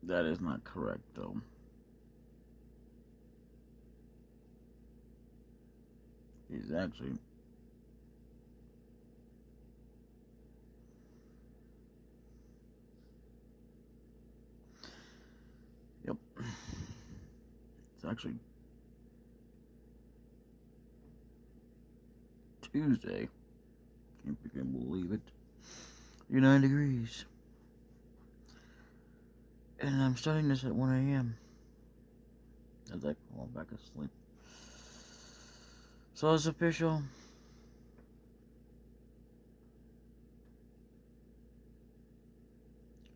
That is not correct, though. He's actually... Yep. It's actually Tuesday. Can't freaking believe it. 39 degrees. And I'm starting this at 1 a.m. as I fall back asleep. So it's official.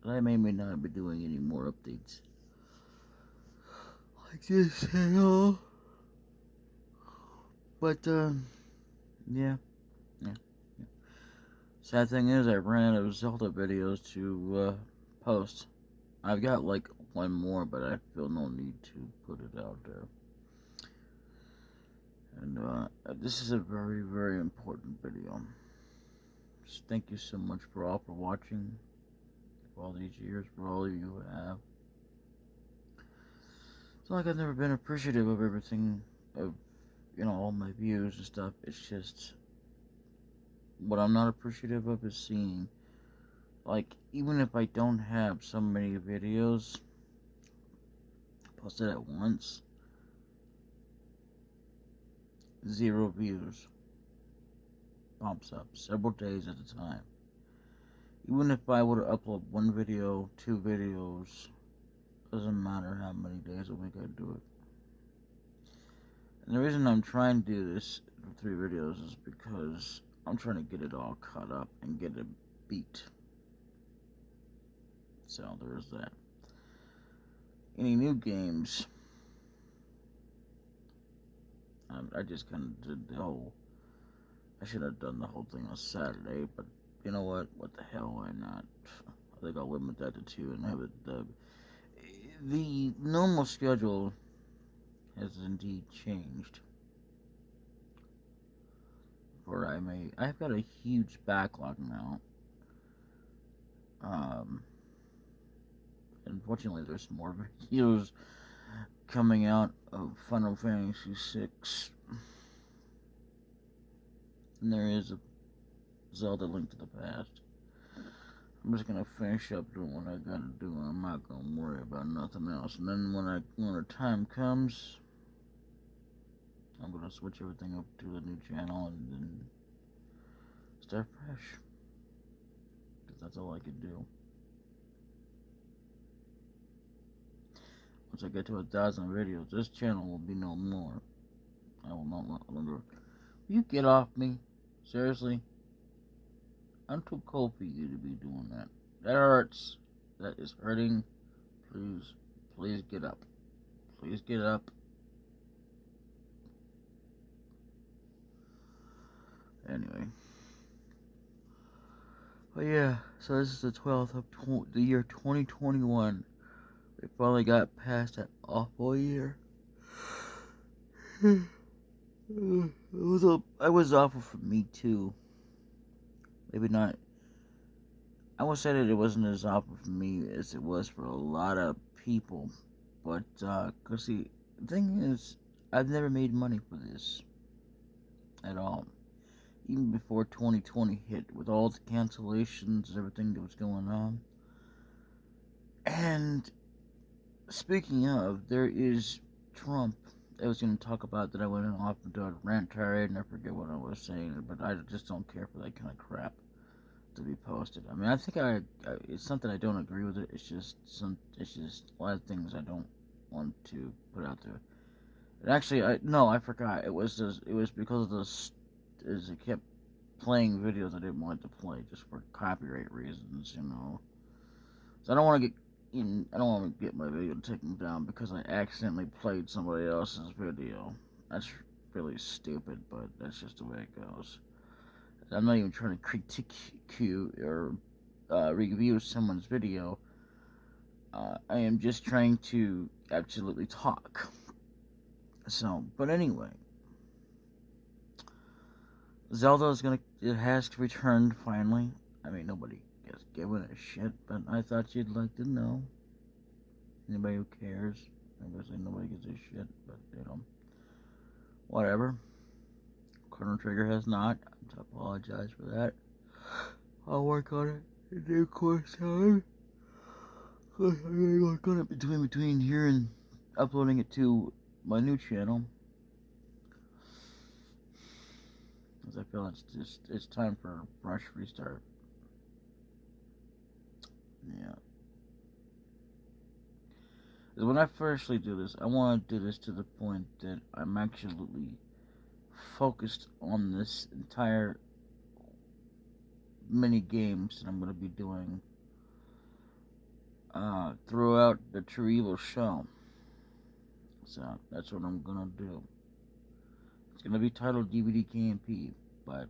I may not be doing any more updates like this at all. But, yeah. Yeah. Sad thing is, I ran out of Zelda videos to post. I've got like one more, but I feel no need to put it out there. And this is a very, very important video. Just thank you so much for all for watching, for all these years, for all of you who have. It's not like I've never been appreciative of everything, of, you know, all my views and stuff. It's just, what I'm not appreciative of is seeing, like, even if I don't have so many videos posted at once, 0 views pops up several days at a time. Even if I were to upload 1 video, 2 videos, doesn't matter how many days a week I do it. And the reason I'm trying to do this for 3 videos is because I'm trying to get it all caught up and get it beat. So there's that. Any new games? I just kind of did the whole... I should have done the whole thing on Saturday, but you know what? What the hell, why not? I think I'll limit that to 2 and have it... the normal schedule has indeed changed. I've got a huge backlog now. Unfortunately, there's more videos coming out of Final Fantasy VI. And there is a Zelda Link to the Past. I'm just gonna finish up doing what I gotta do, and I'm not gonna worry about nothing else. And then when the time comes, I'm gonna switch everything up to a new channel and then start fresh. Because that's all I can do. Once I get to 1,000 videos, this channel will be no more. I will not longer. Will you get off me? Seriously? I'm too cold for you to be doing that. That hurts. That is hurting. Please get up. Please get up. Anyway. But yeah, so this is the 12th of the year 2021. We finally got past that awful year. I was awful for me too. Maybe not. I would say that it wasn't as awful for me as it was for a lot of people. But, cause see, the thing is, I've never made money for this. At all. Even before 2020 hit, with all the cancellations and everything that was going on. And, speaking of, there is Trump. I was going to talk about that. I went off into a rant tirade and I forget what I was saying, but I just don't care for that kind of crap to be posted. I mean, I think it's something I don't agree with it. It's just a lot of things I don't want to put out there. And actually, I forgot. It was because of this, as it kept playing videos I didn't want to play just for copyright reasons, you know. So I don't want to get my video taken down because I accidentally played somebody else's video. That's really stupid, but that's just the way it goes. I'm not even trying to critique you or review someone's video. I am just trying to absolutely talk. So, but anyway, Zelda it has returned finally. I mean, nobody has given a shit, but I thought you'd like to know. Anybody who cares. Obviously, nobody gives a shit, but, whatever. Chrono Trigger has not. I apologize for that. I'll work on it in due course time. I'm going to work on it between here and uploading it to my new channel. Because I feel it's time for a fresh restart. Yeah. Because when I firstly do this, I want to do this to the point that I'm absolutely focused on this entire mini games that I'm going to be doing throughout the True Evil show. So that's what I'm going to do. It's going to be titled DVD KMP, but,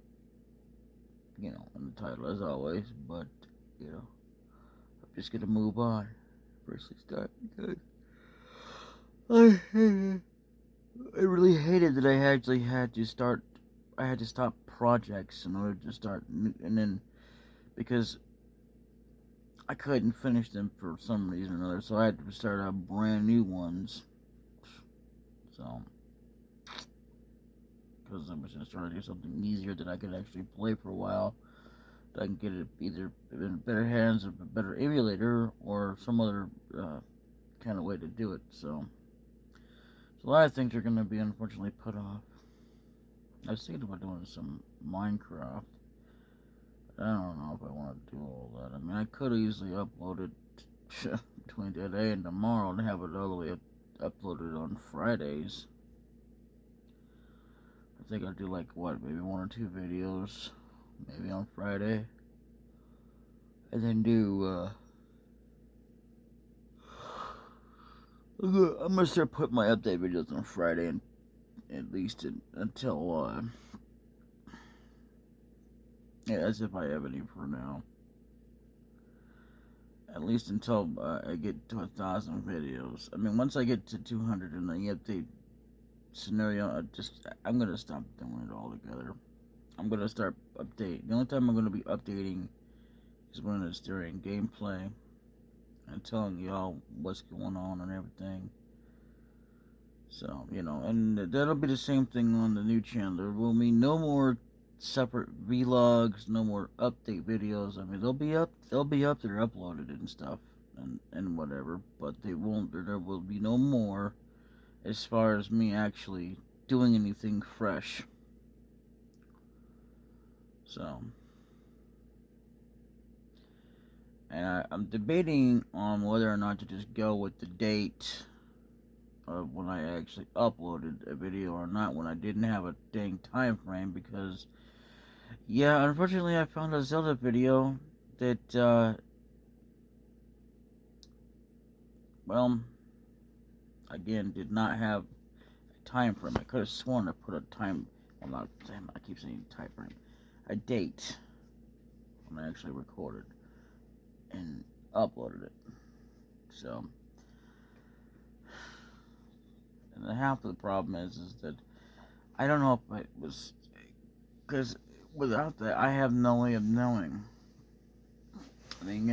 in the title as always, but, I'm just going to move on. Firstly start because I really hated that I actually had to stop projects in order to start, and then, because I couldn't finish them for some reason or another, so I had to start out brand new ones. So, because I was just trying to do something easier that I could actually play for a while, that I can get it either in better hands or a better emulator or some other kind of way to do it. So a lot of things are going to be unfortunately put off. I was thinking about doing some Minecraft. I don't know if I want to do all that. I mean, I could easily upload it between today and tomorrow and have it all the way uploaded on Fridays. I think I'll do maybe 1 or 2 videos, maybe on Friday. And then do, I'm going to start putting my update videos on Friday, and at least until, as if I have any for now. At least until I get to 1,000 videos. I mean, once I get to 200 in the update scenario, I'm going to stop doing it altogether. I'm going to start updating. The only time I'm going to be updating is when it's during gameplay and telling y'all what's going on and everything. So, and that'll be the same thing on the new channel. There will be no more separate vlogs, no more update videos. I mean, they'll be up there uploaded and stuff and whatever, but there will be no more as far as me actually doing anything fresh. So, and I'm debating on whether or not to just go with the date of when I actually uploaded a video or not, when I didn't have a dang time frame, because unfortunately I found a Zelda video that again did not have a time frame. I could have sworn I put a time, I keep saying time frame, a date when I actually recorded and uploaded it. So, and half of the problem is that I don't know if it was, because without that I have no way of knowing. I mean,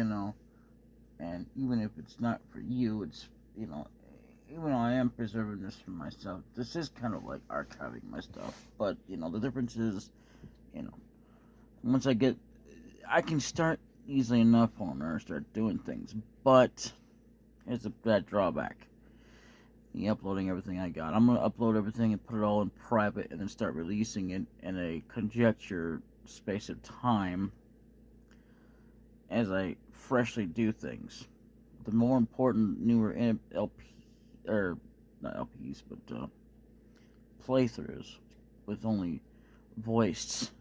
and even if it's not for you, it's, even though I am preserving this for myself, this is kind of like archiving my stuff. But, the difference is, once I can start easily enough on there and start doing things. But here's that drawback. The uploading everything I got. I'm going to upload everything and put it all in private and then start releasing it in a conjecture space of time as I freshly do things. The more important, newer LP, or not LPs, but playthroughs with only voiced,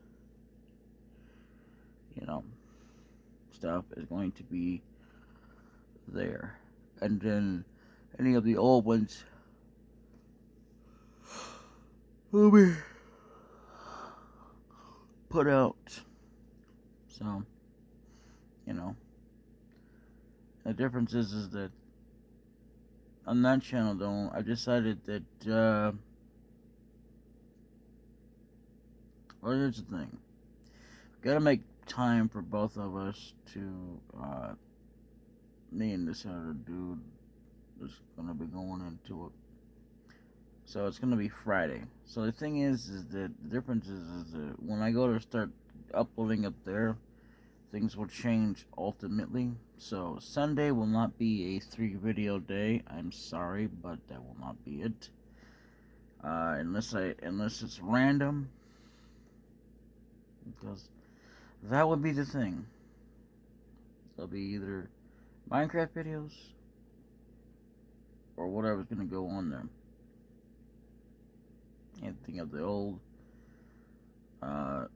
stuff is going to be there. And then any of the old ones will be put out. So, the difference is that on that channel, though, I decided that, well, here's the thing. Gotta make time for both of us to, me and this other dude, is going to be going into it. So it's going to be Friday. So the thing is that the difference is that when I go to start uploading up there, things will change ultimately. So Sunday will not be a 3 video day. I'm sorry, but that will not be it. Unless it's random, because that would be the thing. There'll be either Minecraft videos or whatever's gonna go on there. Anything of the old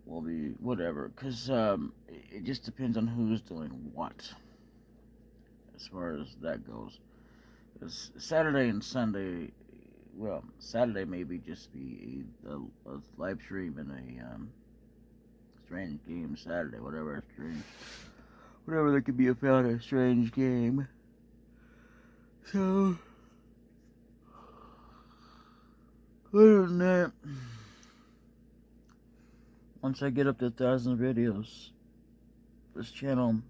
will be whatever, because it just depends on who's doing what as far as that goes. Because Saturday and Sunday, well, Saturday maybe just be a live stream and a strange game Saturday, whatever that could be about a strange game. So, other than that, once I get up to 1,000 videos, this channel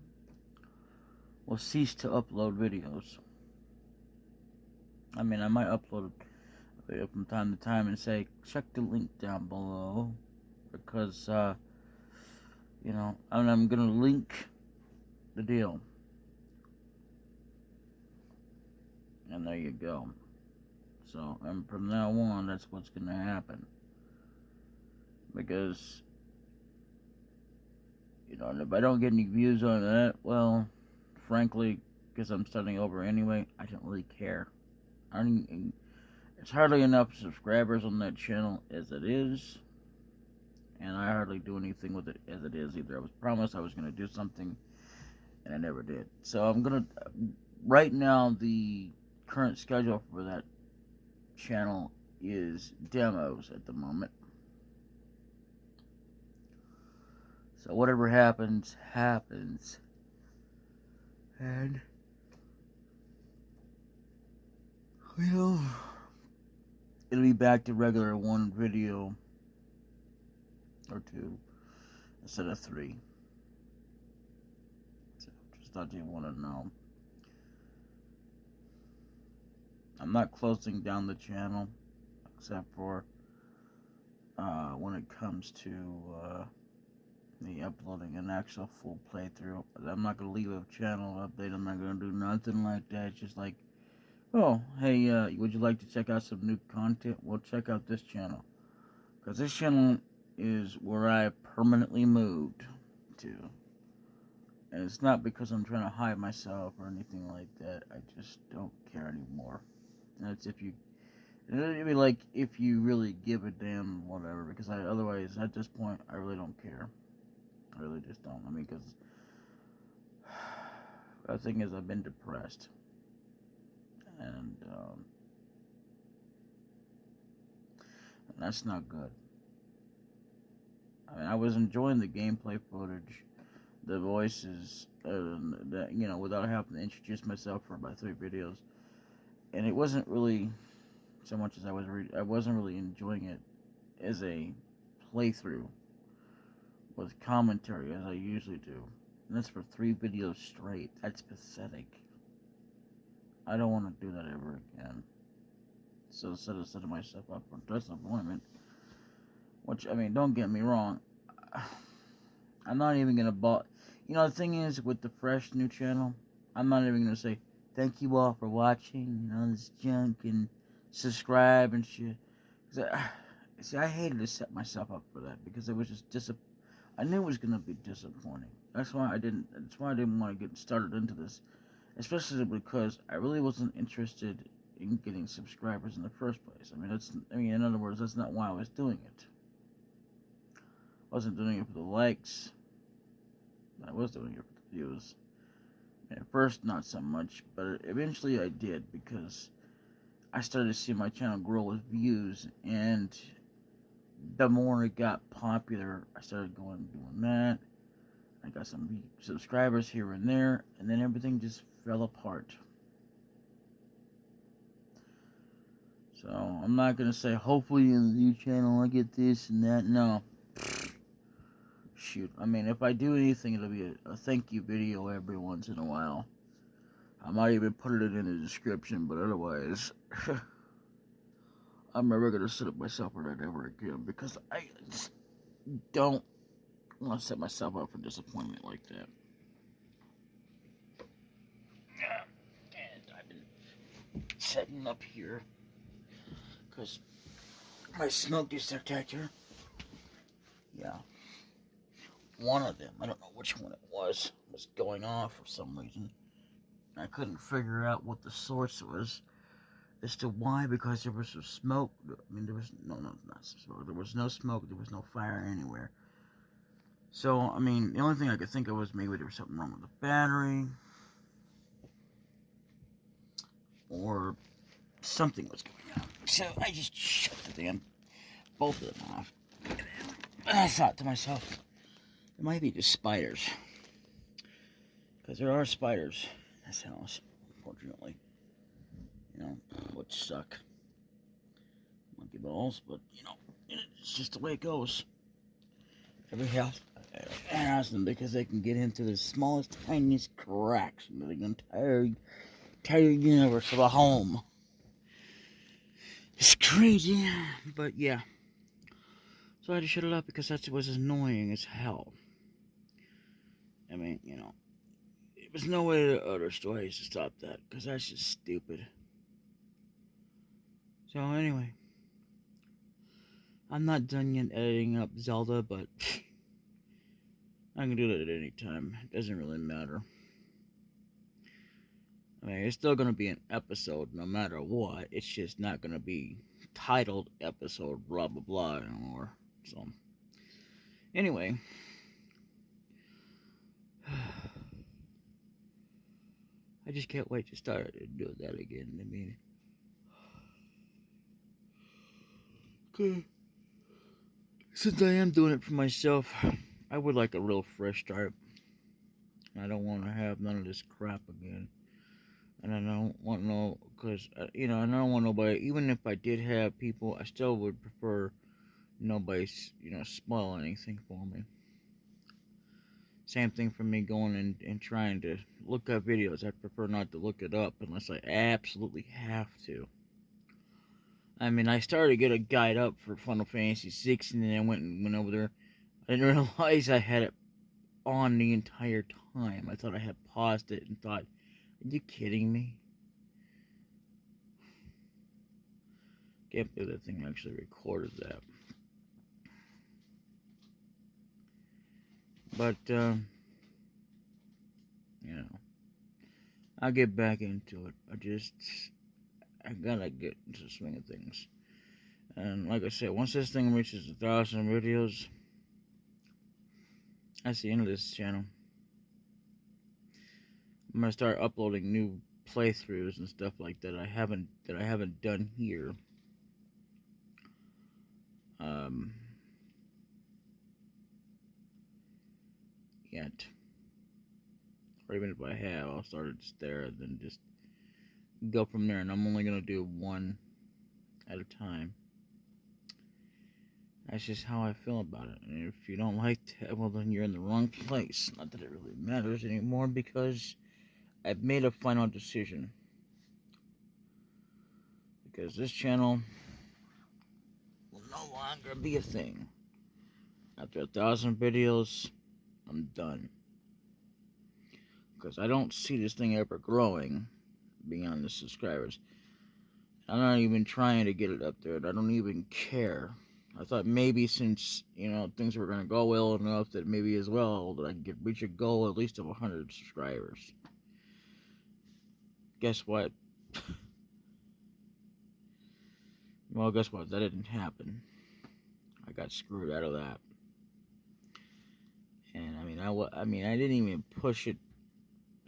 will cease to upload videos. I mean, I might upload a video from time to time and say, check the link down below, because, I'm going to link the deal. And there you go. So, and from now on, that's what's going to happen. Because, and if I don't get any views on that, well, frankly, because I'm starting over anyway, I don't really care. It's hardly enough subscribers on that channel as it is, and I hardly do anything with it as it is either. I was promised I was going to do something, and I never did. So I'm going to, right now, the current schedule for that channel is demos at the moment. So whatever happens, happens. And, it'll be back to regular 1 video or 2 instead of 3. So just thought you want to know. I'm not closing down the channel, except for when it comes to me uploading an actual full playthrough. I'm not going to leave a channel update. I'm not going to do nothing like that. It's just like, oh, hey, would you like to check out some new content? Well, check out this channel. Because this channel is where I permanently moved to. And it's not because I'm trying to hide myself or anything like that. I just don't care anymore. That's it'd be like if you really give a damn, whatever. Because otherwise, at this point, I really don't care. I really just don't. I mean, because the thing is, I've been depressed. And that's not good. I mean, I was enjoying the gameplay footage, the voices, without having to introduce myself for about 3 videos. And it wasn't really so much as I wasn't really enjoying it as a playthrough with commentary as I usually do. And that's for 3 videos straight. That's pathetic. I don't want to do that ever again. So instead of setting myself up for disappointment, which, I mean, don't get me wrong, I'm not even going to the thing is, with the fresh new channel, I'm not even going to say, thank you all for watching, this junk, and subscribe and shit. I hated to set myself up for that, because it was just I knew it was going to be disappointing. That's why I didn't want to get started into this. Especially because I really wasn't interested in getting subscribers in the first place. In other words, that's not why I was doing it. I wasn't doing it for the likes. I was doing it for the views. At first, not so much, but eventually I did, because I started to see my channel grow with views, and the more it got popular, I started doing that. I got some subscribers here and there, and then everything just fell apart. So, I'm not going to say, hopefully in the new channel I get this and that. No. Shoot. I mean, if I do anything, it'll be a thank you video every once in a while. I might even put it in the description, but otherwise, I'm never gonna set up myself for that ever again because I just don't want to set myself up for disappointment like that. And I've been setting up here because my smoke detector, yeah, one of them, I don't know which one it was going off for some reason. I couldn't figure out what the source was as to why, because there was some smoke. I mean, there was not smoke. There was no smoke. There was no fire anywhere. So, I mean, the only thing I could think of was maybe there was something wrong with the battery, or something was going on. So I just shut both of them off. And I thought to myself, it might be just spiders, because there are spiders in this house, unfortunately. You know, which suck. Monkey balls, but you know, it's just the way it goes. Every house has them because they can get into the smallest, tiniest cracks into the entire universe of a home. It's crazy, but yeah. So I had to shut it up because that was annoying as hell. I mean, you know, there was no way to other stories to stop that because that's just stupid. So anyway, I'm not done yet editing up Zelda, but I can do that at any time. It doesn't really matter. I mean, it's still going to be an episode no matter what. It's just not going to be titled episode blah blah blah anymore. So, anyway. I just can't wait to start doing that again. I mean, since I am doing it for myself, I would like a real fresh start. I don't want to have none of this crap again. And I don't want no, because, you know, I don't want nobody, even if I did have people, I still would prefer nobody, you know, spoil anything for me. Same thing for me going and trying to look up videos. I prefer not to look it up unless I absolutely have to. I mean, I started to get a guide up for Final Fantasy VI, and then I went over there. I didn't realize I had it on the entire time. I thought I had paused it and thought, are you kidding me? Can't believe that thing actually recorded that. But, you know, I'll get back into it. I gotta get into the swing of things. And like I said, once this thing reaches 1,000 videos, that's the end of this channel. I'm gonna start uploading new playthroughs and stuff like that I haven't done here. Yet. Or even if I have, I'll start it just there and then just go from there. And I'm only gonna do one at a time. That's just how I feel about it. And if you don't like that, well then you're in the wrong place. Not that it really matters anymore because I've made a final decision. Because this channel will no longer be a thing. After 1,000 videos, I'm done. Because I don't see this thing ever growing beyond the subscribers. I'm not even trying to get it up there. I don't even care. I thought maybe since, you know, things were going to go well enough that maybe as well that I could reach a goal at least of 100 subscribers. Guess what? Well, guess what? That didn't happen. I got screwed out of that. And I mean, I didn't even push it.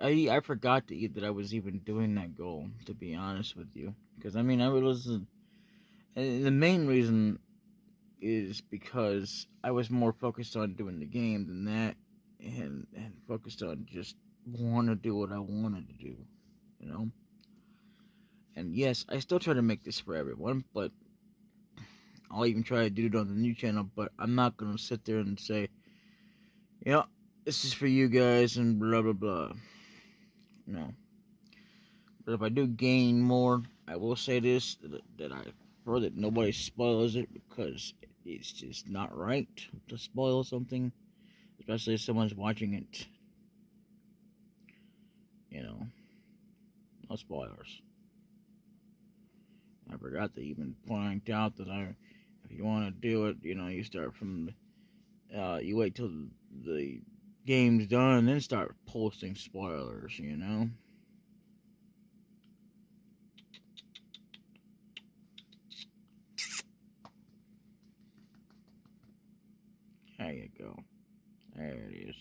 I forgot that I was even doing that goal, to be honest with you. Because, I mean, the main reason is because I was more focused on doing the game than that, and focused on just want to do what I wanted to do, you know? And yes, I still try to make this for everyone, but I'll even try to do it on the new channel, but I'm not going to sit there and say, you know, this is for you guys and blah, blah, blah. No. But if I do gain more, I will say this, that I prefer that nobody spoils it, because it's just not right to spoil something, especially if someone's watching it. You know, no spoilers. I forgot to even point out that if you want to do it, you start from, you wait till the game's done and then start posting spoilers. There you go. There it is.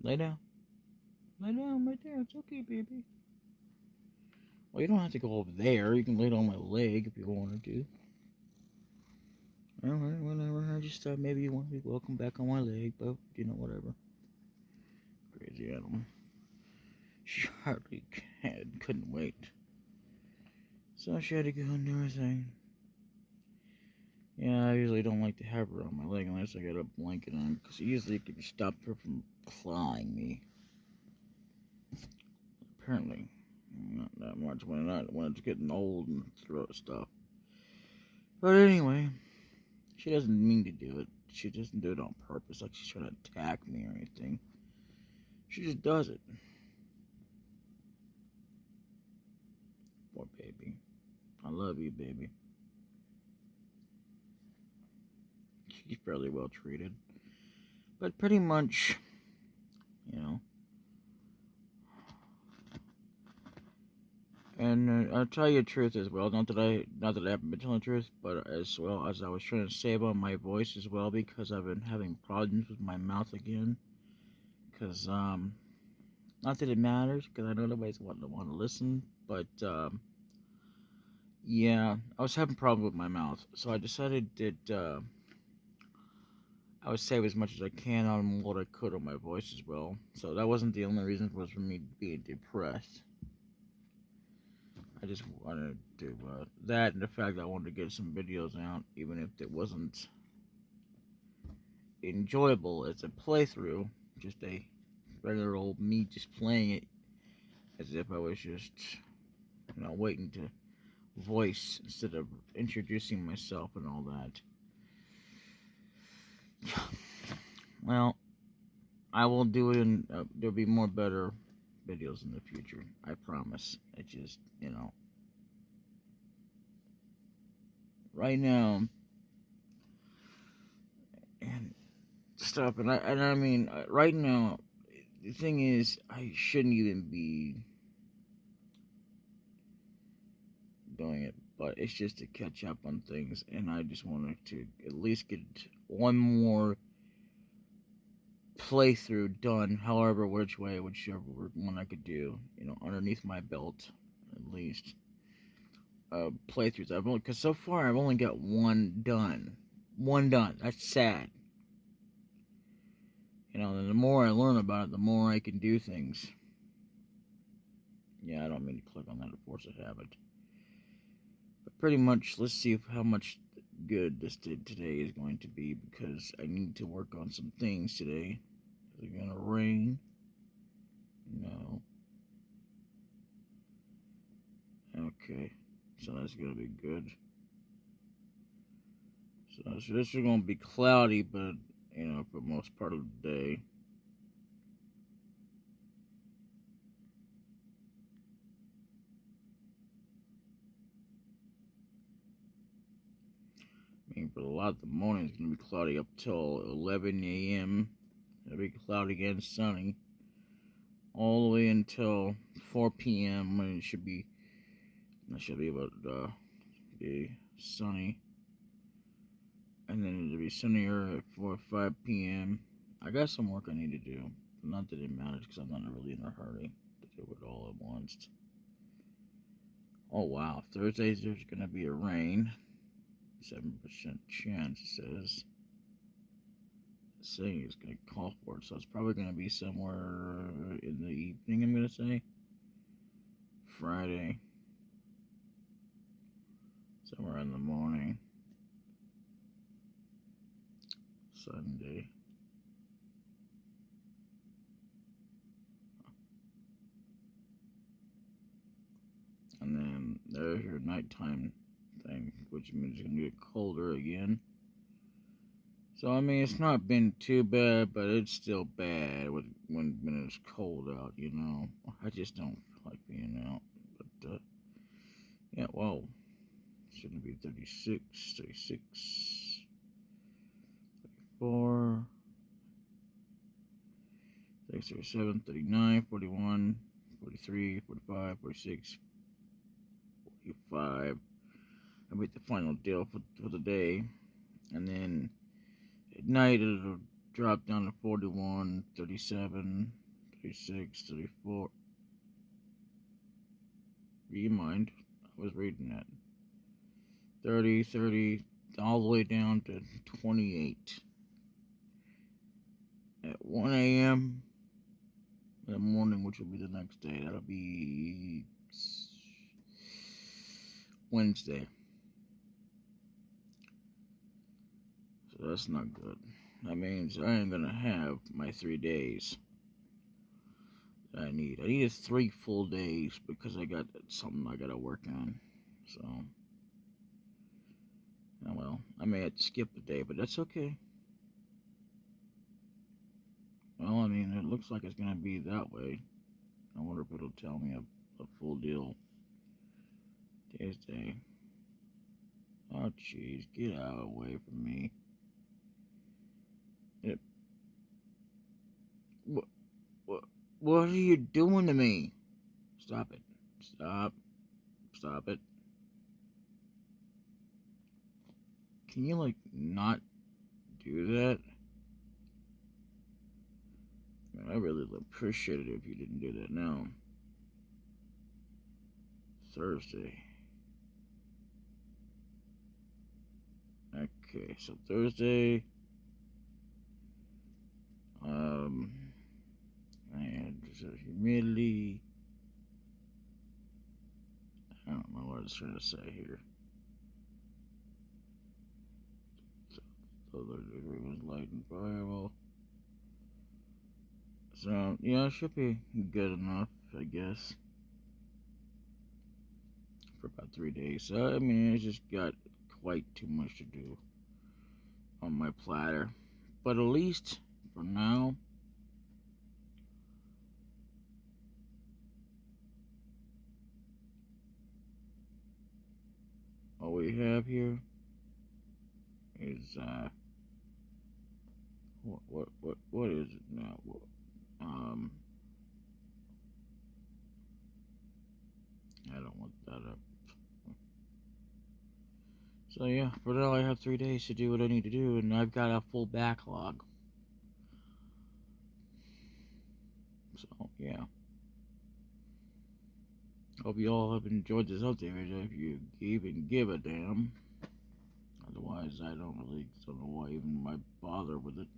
Lay down. Lay down right there. It's okay, baby. Well, you don't have to go over there. You can lay down my leg if you wanted to. Alright, whatever. I just thought maybe you want to be welcome back on my leg, but, whatever. Crazy animal. She hardly couldn't wait. So she had to go and do her thing. Yeah, I usually don't like to have her on my leg unless I got a blanket on, because usually it can stop her from clawing me. Apparently. Not that much when it's getting old and throat stuff. But anyway, she doesn't mean to do it. She doesn't do it on purpose, like she's trying to attack me or anything. She just does it. Poor baby. I love you, baby. She's fairly well treated. But pretty much, And I'll tell you the truth as well. Not that I haven't been telling the truth, but as well as I was trying to save on my voice as well, because I've been having problems with my mouth again. Because not that it matters, because I know nobody's want to listen, but yeah, I was having problems with my mouth, so I decided that I would save as much as I can on what I could on my voice as well. So that wasn't the only reason was for me being depressed. I just wanted to that, and the fact that I wanted to get some videos out, even if it wasn't enjoyable as a playthrough, just a regular old me just playing it as if I was just waiting to voice instead of introducing myself and all that. Well, I will do it, and there'll be more better videos in the future. I promise. It just right now, and stuff, and I mean, right now, the thing is, I shouldn't even be doing it, but it's just to catch up on things, and I just wanted to at least get one more playthrough done, however, whichever one I could do, underneath my belt, at least. Playthroughs. Because so far I've only got one done. One done. That's sad. And the more I learn about it, the more I can do things. Yeah, I don't mean to click on that to force a habit. But pretty much, let's see how much good this today is going to be, because I need to work on some things today. Is it gonna rain? No. Okay. So that's gonna be good. So this is gonna be cloudy, but for most part of the day. I mean, for a lot of the morning, it's going to be cloudy up till 11 a.m. It'll be cloudy and sunny all the way until 4 p.m. when it should be about be sunny, and then it'll be sunnier at 4 or 5 p.m. I got some work I need to do, but not that it matters because I'm not really in a hurry to do it all at once. Oh wow, Thursdays there's going to be a rain, 7% chance it says. Saying it's going to call for it, so it's probably going to be somewhere in the evening, I'm going to say. Friday. Somewhere in the morning. Sunday. And then there's your nighttime thing, which means it's gonna get colder again. So I mean, it's not been too bad, but it's still bad when it's cold out. I just don't like being out. But yeah, well, shouldn't be 36, 36, 34, 36, 37, 39, 41, 43, 45, 46, 45. I make the final deal for the day, and then at night it'll drop down to 41, 37, 36, 34. Do you mind? I was reading that. 30, 30, all the way down to 28. At 1 a.m. in the morning, which will be the next day. That'll be Wednesday. So that's not good. That means I ain't gonna have my 3 days that I need. I needed 3 full days because I got something I gotta work on. So, oh well, I may have to skip a day, but that's okay. Well, I mean, it looks like it's gonna be that way. I wonder if it'll tell me a full deal Tuesday. Oh, jeez, get out of the way from me. It, what are you doing to me? Stop it. Stop it. Can you, like, not do that? Man, I really appreciate it if you didn't do that now. Thursday. Okay, so Thursday. And humidity. I don't know what I was trying to say here. So the degree was light and variable. So, yeah, it should be good enough, I guess, for about 3 days. So, I mean, I just got quite too much to do on my platter. But at least, for now, all we have here is, what is it now? I don't want that up. So yeah, for now I have 3 days to do what I need to do, and I've got a full backlog. So yeah, hope you all have enjoyed this update video. If you even give a damn. Otherwise, I don't know why even I bother with it.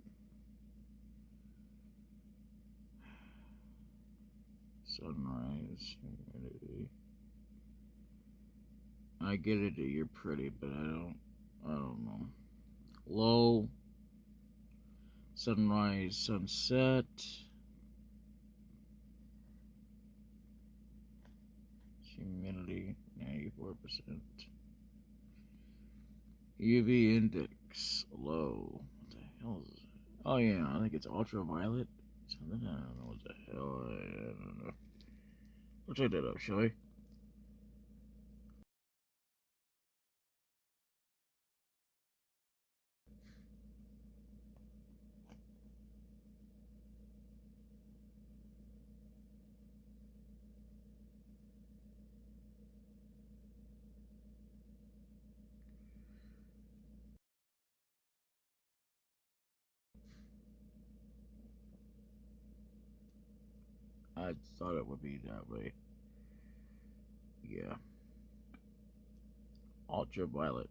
Sunrise, humidity. I get it that you're pretty, but I don't know. Low, sunrise, sunset. Humidity, 94%. UV index, low. What the hell is it? Oh yeah, I think it's ultraviolet. Something, I don't know what the hell, I don't know. We'll check that out, shall we? I thought it would be that way. Yeah. Ultraviolet.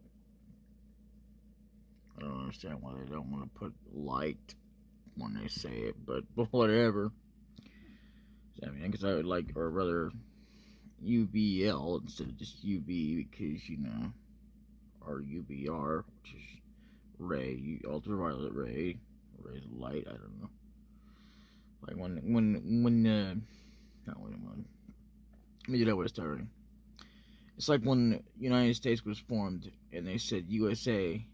I don't understand why they don't want to put light when they say it, but whatever. I mean, because I would like, or rather, UVL instead of just UV, because, or UVR, which is ray, ultraviolet ray, rays of light, I don't know. Like not when, let me do that with starting. It's like when the United States was formed and they said USA,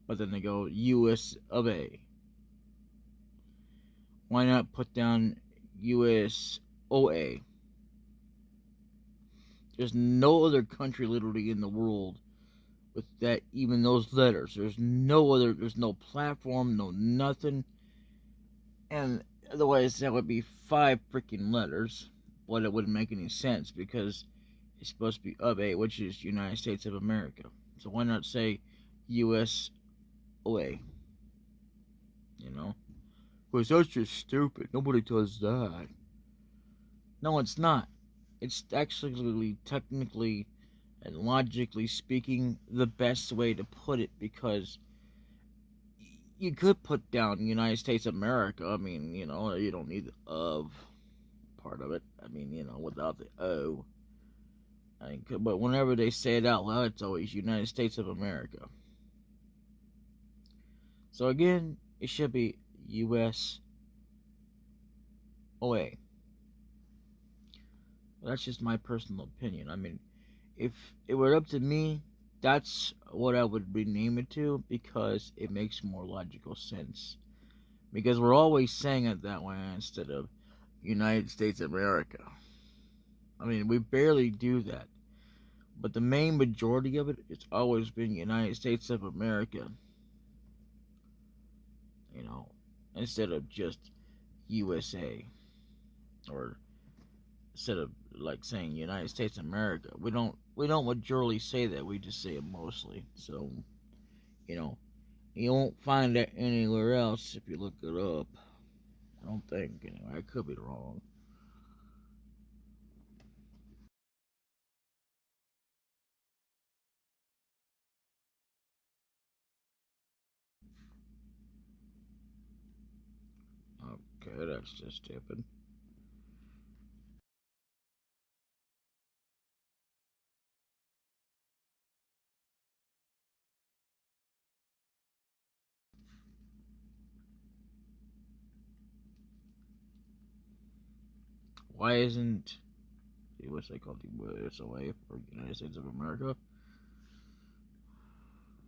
but then they go US of A. Why not put down USOA? There's no other country literally in the world with that, even those letters. There's no platform, no nothing. And otherwise, that would be 5 freaking letters, but it wouldn't make any sense because it's supposed to be of A, which is United States of America. So why not say USOA? You know? Because that's just stupid. Nobody does that. No, it's not. It's actually, technically, and logically speaking, the best way to put it because you could put down United States of America. I mean, you don't need the of part of it. I mean, without the O. But whenever they say it out loud, it's always United States of America. So again, it should be USOA. That's just my personal opinion. I mean, if it were up to me, that's what I would rename it to because it makes more logical sense. Because we're always saying it that way instead of United States of America. I mean, we barely do that. But the main majority of it, it's always been United States of America. Instead of just USA. Or instead of like saying United States of America. We don't majorly say that, we just say it mostly. So, you won't find that anywhere else if you look it up. I don't think, anyway. I could be wrong. Okay, that's just stupid. Why isn't the USA called the USOA for United States of America?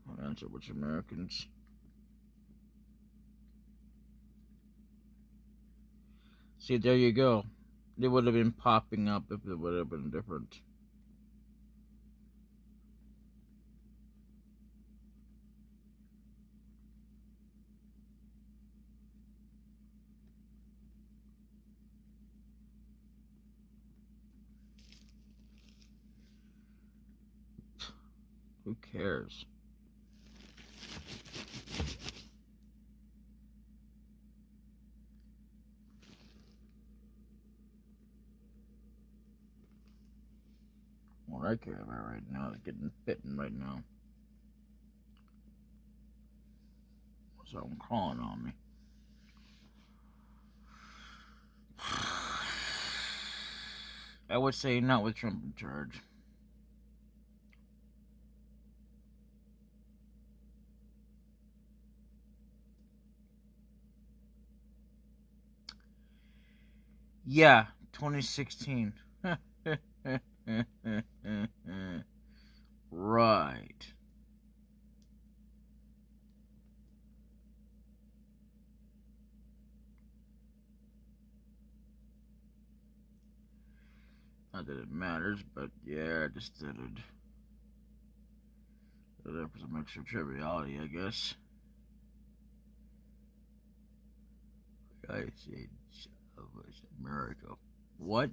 I'll answer which Americans. See, there you go. They would have been popping up if it would have been different. Who cares? What I care about right now is getting bitten right now. So I'm crawling on me. I would say not with Trump in charge. Yeah, 2016. Right. Not that it matters, but yeah, just that it for some extra triviality, I guess. United States of America. What?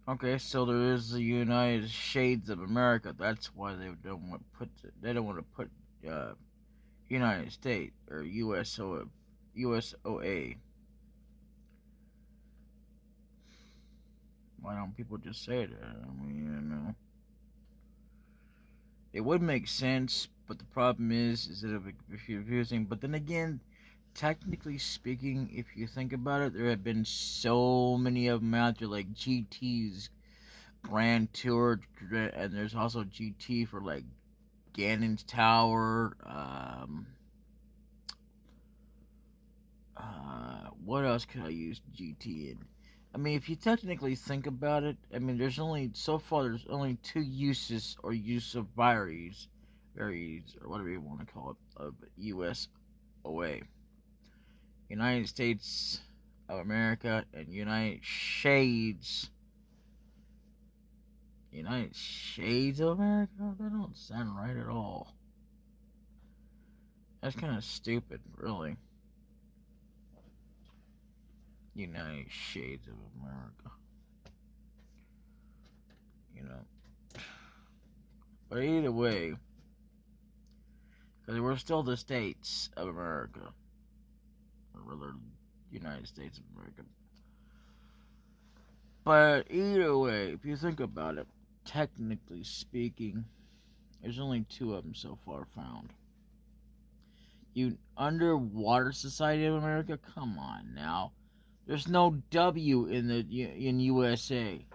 Okay, so there is the United Shades of America. That's why they don't want to put United States or USOA. Why don't people just say that? I mean, it would make sense, but the problem is that it would be confusing. But then again, technically speaking, if you think about it, there have been so many of them out there, like GT's Grand Tour, and there's also GT for like Ganon's Tower. What else could I use GT in? I mean, if you technically think about it, I mean, there's only two uses or use of varies, or whatever you want to call it, of US OA. United States of America and United Shades of America? That don't sound right at all. That's kind of stupid, really. United Shades of America. You know. But either way, because we're still the States of America. Or rather, United States of America. But either way, if you think about it, technically speaking, there's only two of them so far found. Underwater Society of America? Come on now. There's no W in USA.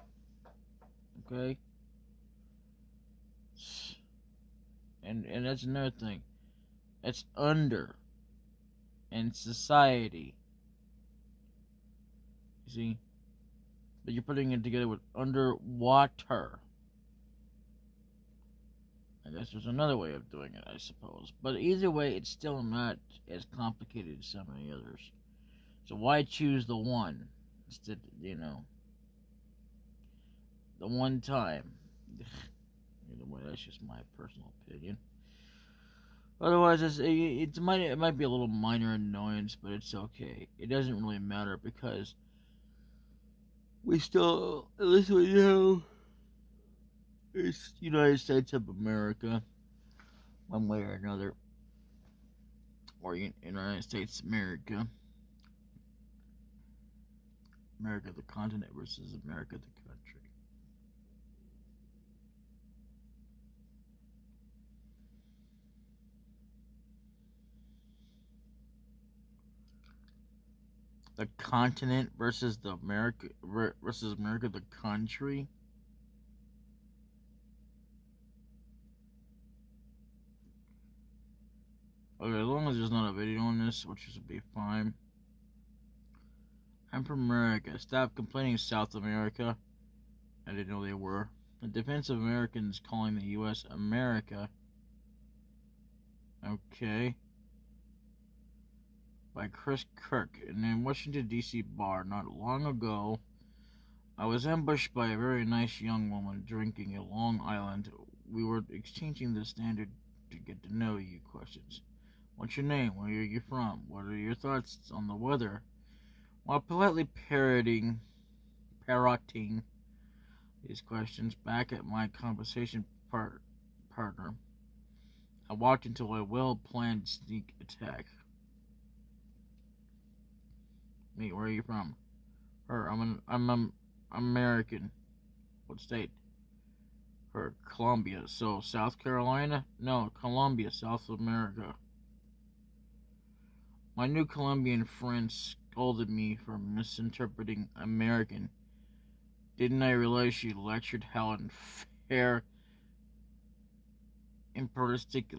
Okay? And that's another thing. It's under and society. You see? But you're putting it together with underwater. I guess there's another way of doing it, I suppose. But either way, it's still not as complicated as some of the others. So why choose the one instead, the one time? Either way, that's just my personal opinion. Otherwise, it might be a little minor annoyance, but it's okay. It doesn't really matter because we still, at least we know, it's United States of America, one way or another, or United States of America. America the continent versus America the country. The continent versus America the country. Okay, as long as there's not a video on this, which should be fine. I'm from America. Stop complaining, South America. I didn't know they were. The defense of Americans calling the U.S. America. Okay. By Chris Kirk in a Washington, D.C. bar not long ago. I was ambushed by a very nice young woman drinking at Long Island. We were exchanging the standard to get to know you questions. What's your name? Where are you from? What are your thoughts on the weather? While politely parroting these questions back at my conversation partner, I walked into a well-planned sneak attack. Me, where are you from? Her, I'm American. What state? Her, Colombia. So, South Carolina? No, Colombia, South America. My new Colombian friend scolded me for misinterpreting American. Didn't I realize she lectured how unfair, imperialistic,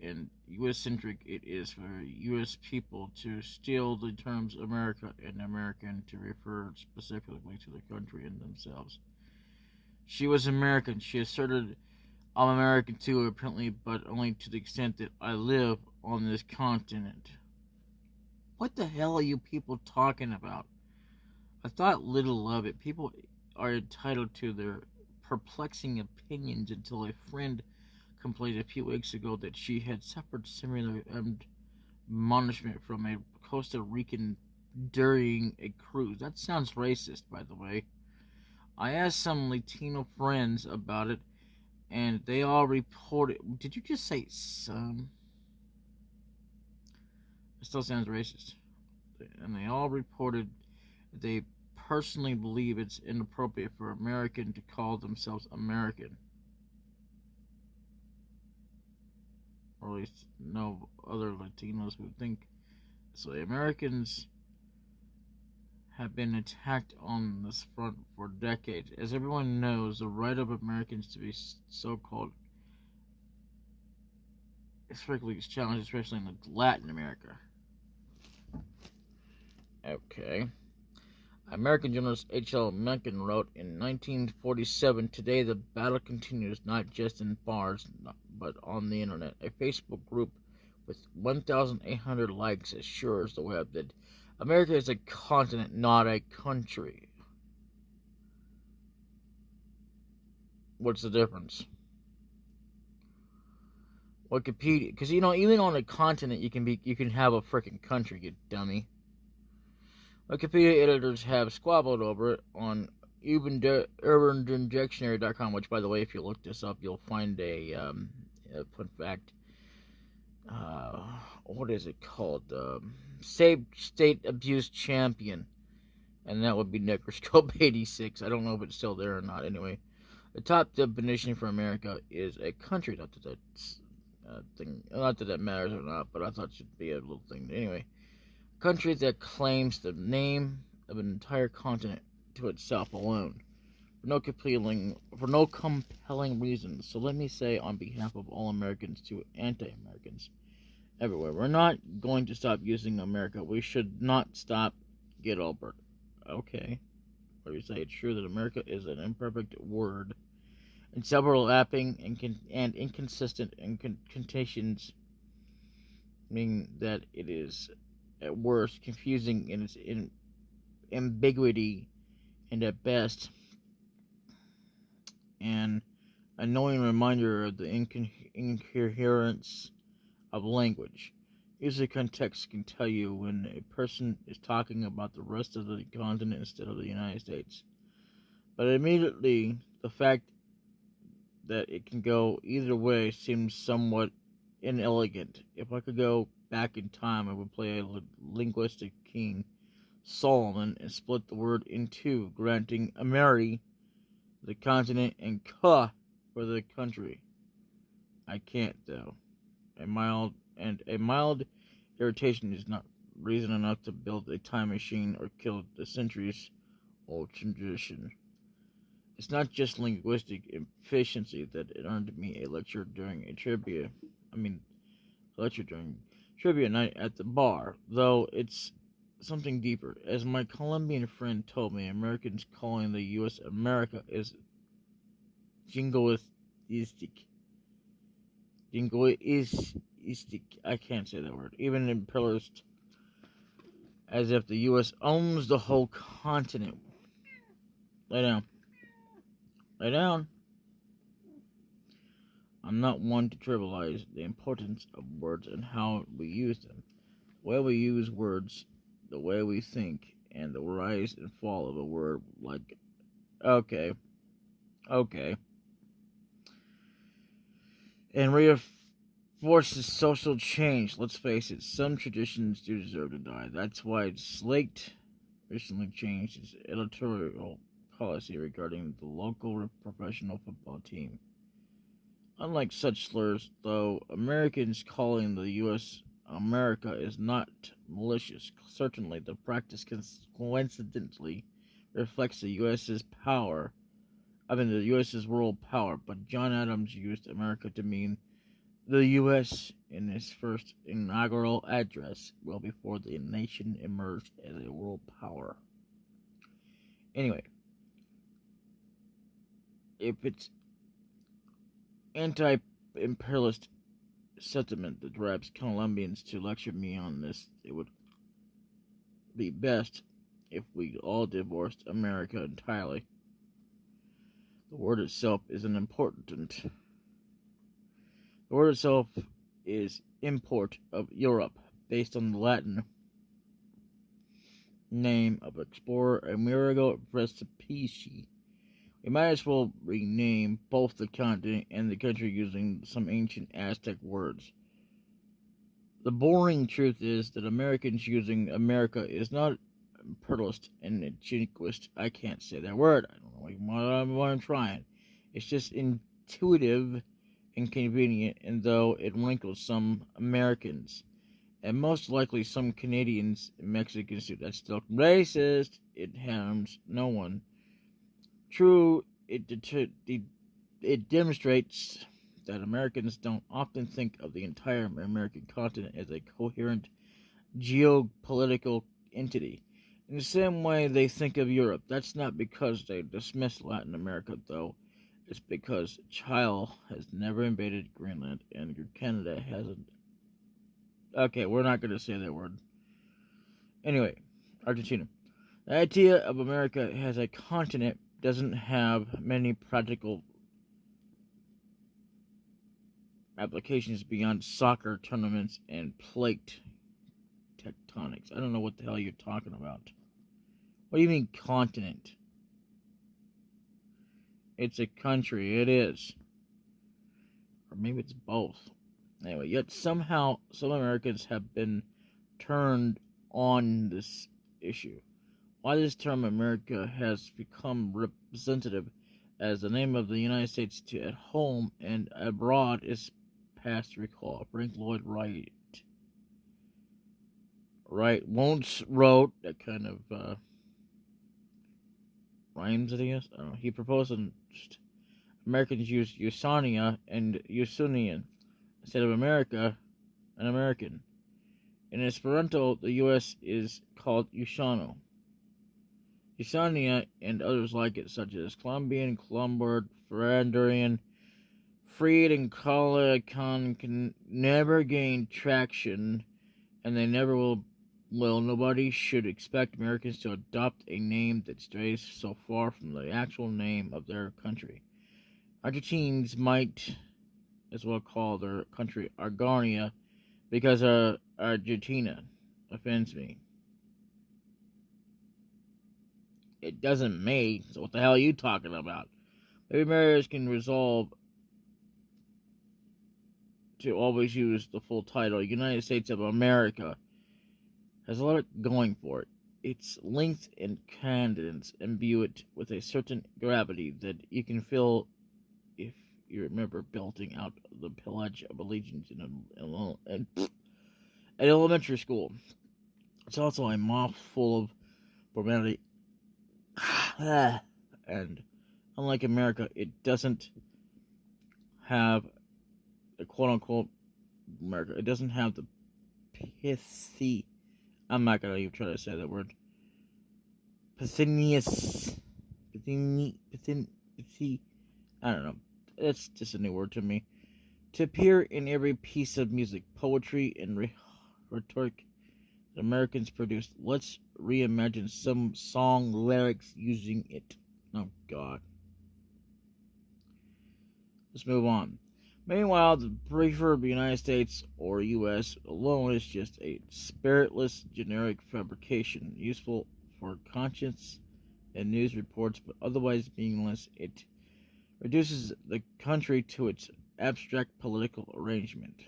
and U.S.-centric it is for U.S. people to steal the terms America and American to refer specifically to the country and themselves. She was American. She asserted, I'm American too, apparently, but only to the extent that I live on this continent. What the hell are you people talking about? I thought little of it. People are entitled to their perplexing opinions until a friend complained a few weeks ago that she had suffered similar admonishment from a Costa Rican during a cruise. That sounds racist, by the way. I asked some Latino friends about it, and they all reported. Did you just say some? It still sounds racist. And they all reported they personally believe it's inappropriate for American to call themselves American. Or at least no other Latinos would think. So the Americans have been attacked on this front for decades. As everyone knows, the right of Americans to be so-called especially challenged, especially in Latin America. Okay. American journalist H.L. Mencken wrote in 1947, "Today the battle continues not just in bars, but on the internet. A Facebook group with 1,800 likes assures the web that America is a continent, not a country." What's the difference? Wikipedia, because even on a continent you can have a freaking country, you dummy. Wikipedia editors have squabbled over it on UrbanDictionary.com, which, by the way, if you look this up, you'll find a fun fact. What is it called? Save State Abuse Champion, and that would be Necroscope 86. I don't know if it's still there or not. Anyway, the top definition for America is a country. Not that that's not that matters or not, but I thought it should be a little thing. Anyway, country that claims the name of an entire continent to itself alone, for no compelling reason. So let me say, on behalf of all Americans to anti-Americans everywhere, we're not going to stop using America. We should not stop. Get over it. Okay. What do you say? It's true that America is an imperfect word, and several lapping and inconsistent connotations, meaning that it is at worst confusing in its ambiguity, and at best an annoying reminder of the incoherence of language. Usually context can tell you when a person is talking about the rest of the continent instead of the United States. But immediately, the fact that it can go either way seems somewhat inelegant. If I could go back in time, I would play a linguistic king, Solomon, and split the word in two, granting Ameri the continent and Ka for the country. I can't, though. A mild irritation is not reason enough to build a time machine or kill the centuries-old tradition. It's not just linguistic efficiency that it earned me a lecture during trivia night at the bar, though it's something deeper. As my Colombian friend told me, Americans calling the U.S. America is jingoistic. I can't say that word. Even imperialist, as if the U.S. owns the whole continent. Lay down. Lay down. I'm not one to trivialize the importance of words and how we use them. The way we use words, the way we think, and the rise and fall of a word like, okay. And reinforces social change. Let's face it, some traditions do deserve to die. That's why Slate recently changed its editorial policy regarding the local professional football team. Unlike such slurs, though, Americans calling the U.S. America is not malicious. Certainly, the practice coincidentally reflects the U.S.'s world power, but John Adams used America to mean the U.S. in his first inaugural address, well before the nation emerged as a world power. Anyway, if it's anti-imperialist sentiment that drives Colombians to lecture me on this, it would be best if we all divorced America entirely. The word itself is import of Europe, based on the Latin name of explorer Amerigo Vespucci. We might as well rename both the continent and the country using some ancient Aztec words. The boring truth is that Americans using America is not imperialist and jinquist. I can't say that word. I don't know what I'm trying. It's just intuitive and convenient, and though it rankles some Americans and most likely some Canadians and Mexicans too, that's still racist. It harms no one. True, it demonstrates that Americans don't often think of the entire American continent as a coherent geopolitical entity. In the same way they think of Europe. That's not because they dismiss Latin America, though. It's because Chile has never invaded Greenland and Canada hasn't. Okay, we're not going to say that word. Anyway, Argentina. The idea of America as a continent doesn't have many practical applications beyond soccer tournaments and plate tectonics. I don't know what the hell you're talking about. What do you mean continent? It's a country. It is. Or maybe it's both. Anyway, yet somehow some Americans have been turned on this issue. Why this term America has become representative as the name of the United States to at home and abroad is past recall. Frank Lloyd Wright once wrote that kind of rhymes, I guess. I don't know. He proposed that Americans use Usania and Usunian instead of America and American. In Esperanto, the U.S. is called Usano. Usania and others like it, such as Colombian, Lombard, Flandrian, Freed, and Calacan, can never gain traction, and they never will. Nobody should expect Americans to adopt a name that strays so far from the actual name of their country. Argentines might as well call their country Argonia because Argentina offends me. It doesn't me, so what the hell are you talking about? Maybe Americans can resolve to always use the full title United States of America. Has a lot going for it. Its length and cadence imbue it with a certain gravity that you can feel if you remember belting out the Pledge of Allegiance in elementary school. It's also a mouthful of formality, and unlike America, it doesn't have the quote-unquote America. It doesn't have the pithy. I'm not gonna even try to say that word. Pathinius. I don't know. It's just a new word to me. To appear in every piece of music, poetry, and rhetoric that Americans produce. Let's reimagine some song lyrics using it. Oh, God. Let's move on. Meanwhile, the preferred United States or U.S. alone is just a spiritless generic fabrication, useful for conscience and news reports, but otherwise meaningless. It reduces the country to its abstract political arrangement.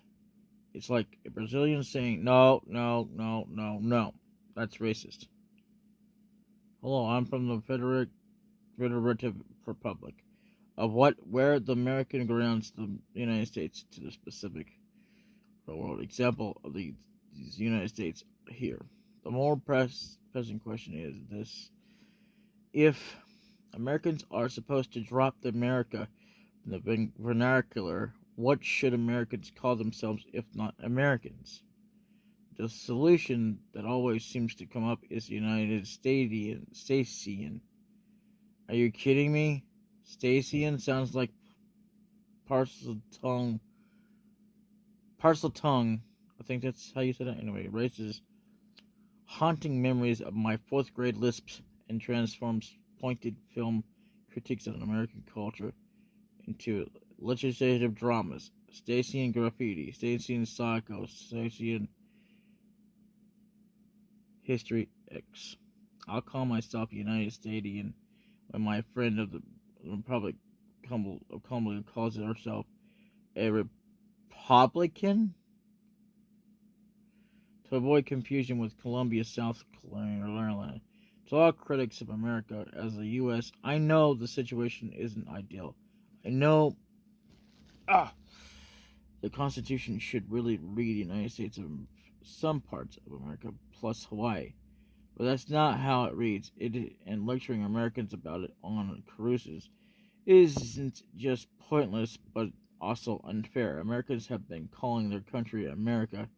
It's like a Brazilian saying, no, no, no, no, no. That's racist. Hello, I'm from the Federative Republic. Of where the American grounds the United States to the specific world. Example of these United States here. The more pressing question is this: if Americans are supposed to drop the America in the vernacular, what should Americans call themselves if not Americans? The solution that always seems to come up is United Stasian. Are you kidding me? Stasian sounds like parcel tongue. I think that's how you said it. Anyway, raises haunting memories of my 4th grade lisps and transforms pointed film critiques on American culture into legislative dramas. Stasian graffiti, Stasian psycho, Stasian history X. I'll call myself United Stadian when my friend of the Republic humbly calls herself a Republican. to avoid confusion with Columbia, South Carolina. To all critics of America as the U.S., I know the situation isn't ideal. I know the Constitution should really read the United States of some parts of America plus Hawaii. But that's not how it reads. And lecturing Americans about it on cruises isn't just pointless, but also unfair. Americans have been calling their country America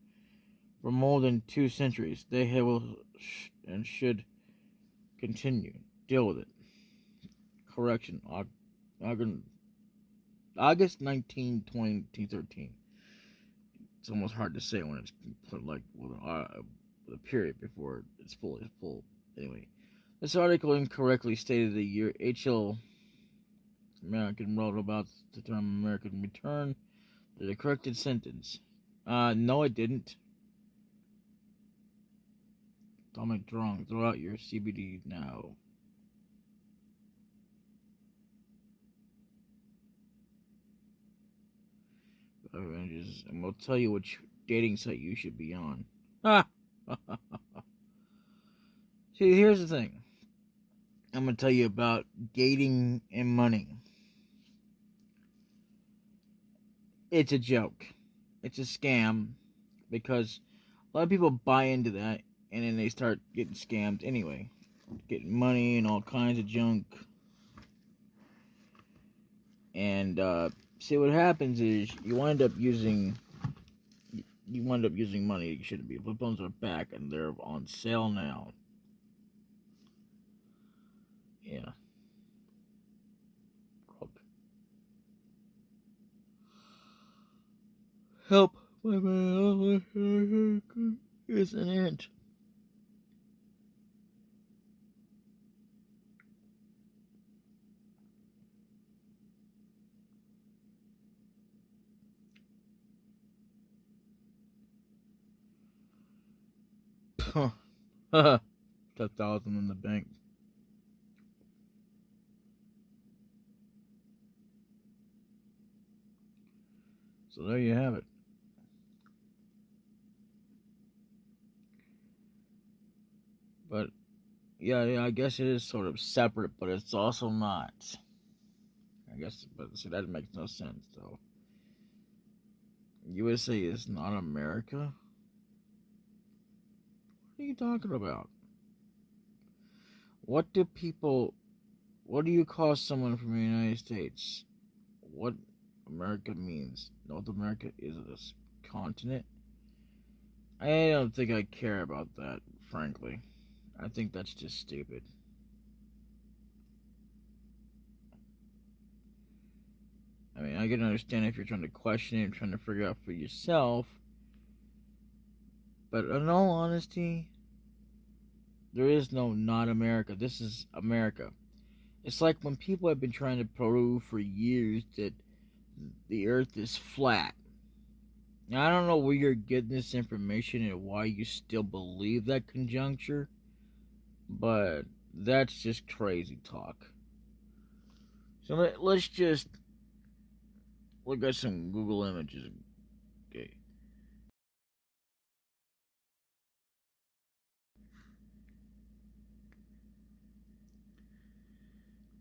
for more than 2 centuries. They will and should continue. Deal with it. Correction. August 19, 2013. It's almost hard to say when it's put like with a period before it's full. Anyway, this article incorrectly stated the year H.L. American wrote about the term American return to the corrected sentence. No, it didn't. Atomic Drunk, throw out your CBD now. And we'll tell you which dating site you should be on. See, here's the thing. I'm going to tell you about dating and money. It's a joke. It's a scam because a lot of people buy into that and then they start getting scammed anyway. Getting money and all kinds of junk. And see, what happens is you wind up using money you shouldn't be. Flip phones are back and they're on sale now. Yeah. Help! My man, isn't it? $10,000 in the bank. So there you have it. But yeah, I guess it is sort of separate, but it's also not. I guess, but see, that makes no sense, though. USA is not America? What are you talking about? What do you call someone from the United States? What America means? North America is this continent? I don't think I care about that, frankly. I think that's just stupid. I mean, I can understand if you're trying to question it and trying to figure out for yourself. But in all honesty, there is no not America. This is America. It's like when people have been trying to prove for years that the earth is flat. Now, I don't know where you're getting this information and why you still believe that conjuncture, but that's just crazy talk. So let's just look at some Google images. Okay.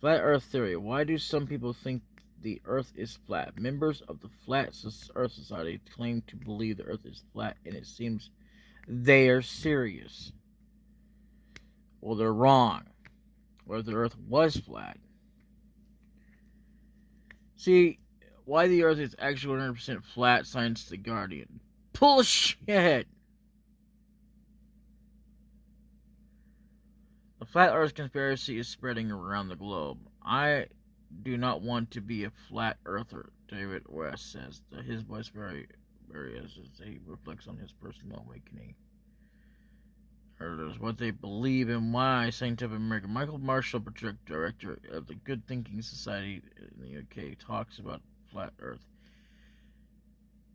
Flat Earth theory. Why do some people think the Earth is flat? Members of the Flat Earth Society claim to believe the Earth is flat, and it seems they are serious. Well, they're wrong. What if the Earth was flat? See, why the Earth is actually 100% flat, Science The Guardian. Bullshit! The Flat Earth conspiracy is spreading around the globe. I do not want to be a flat earther, David West says. His voice very as he reflects on his personal awakening. Earthers, what they believe and why. Scientific American Michael Marshall, director of the Good Thinking Society in the UK, talks about flat Earth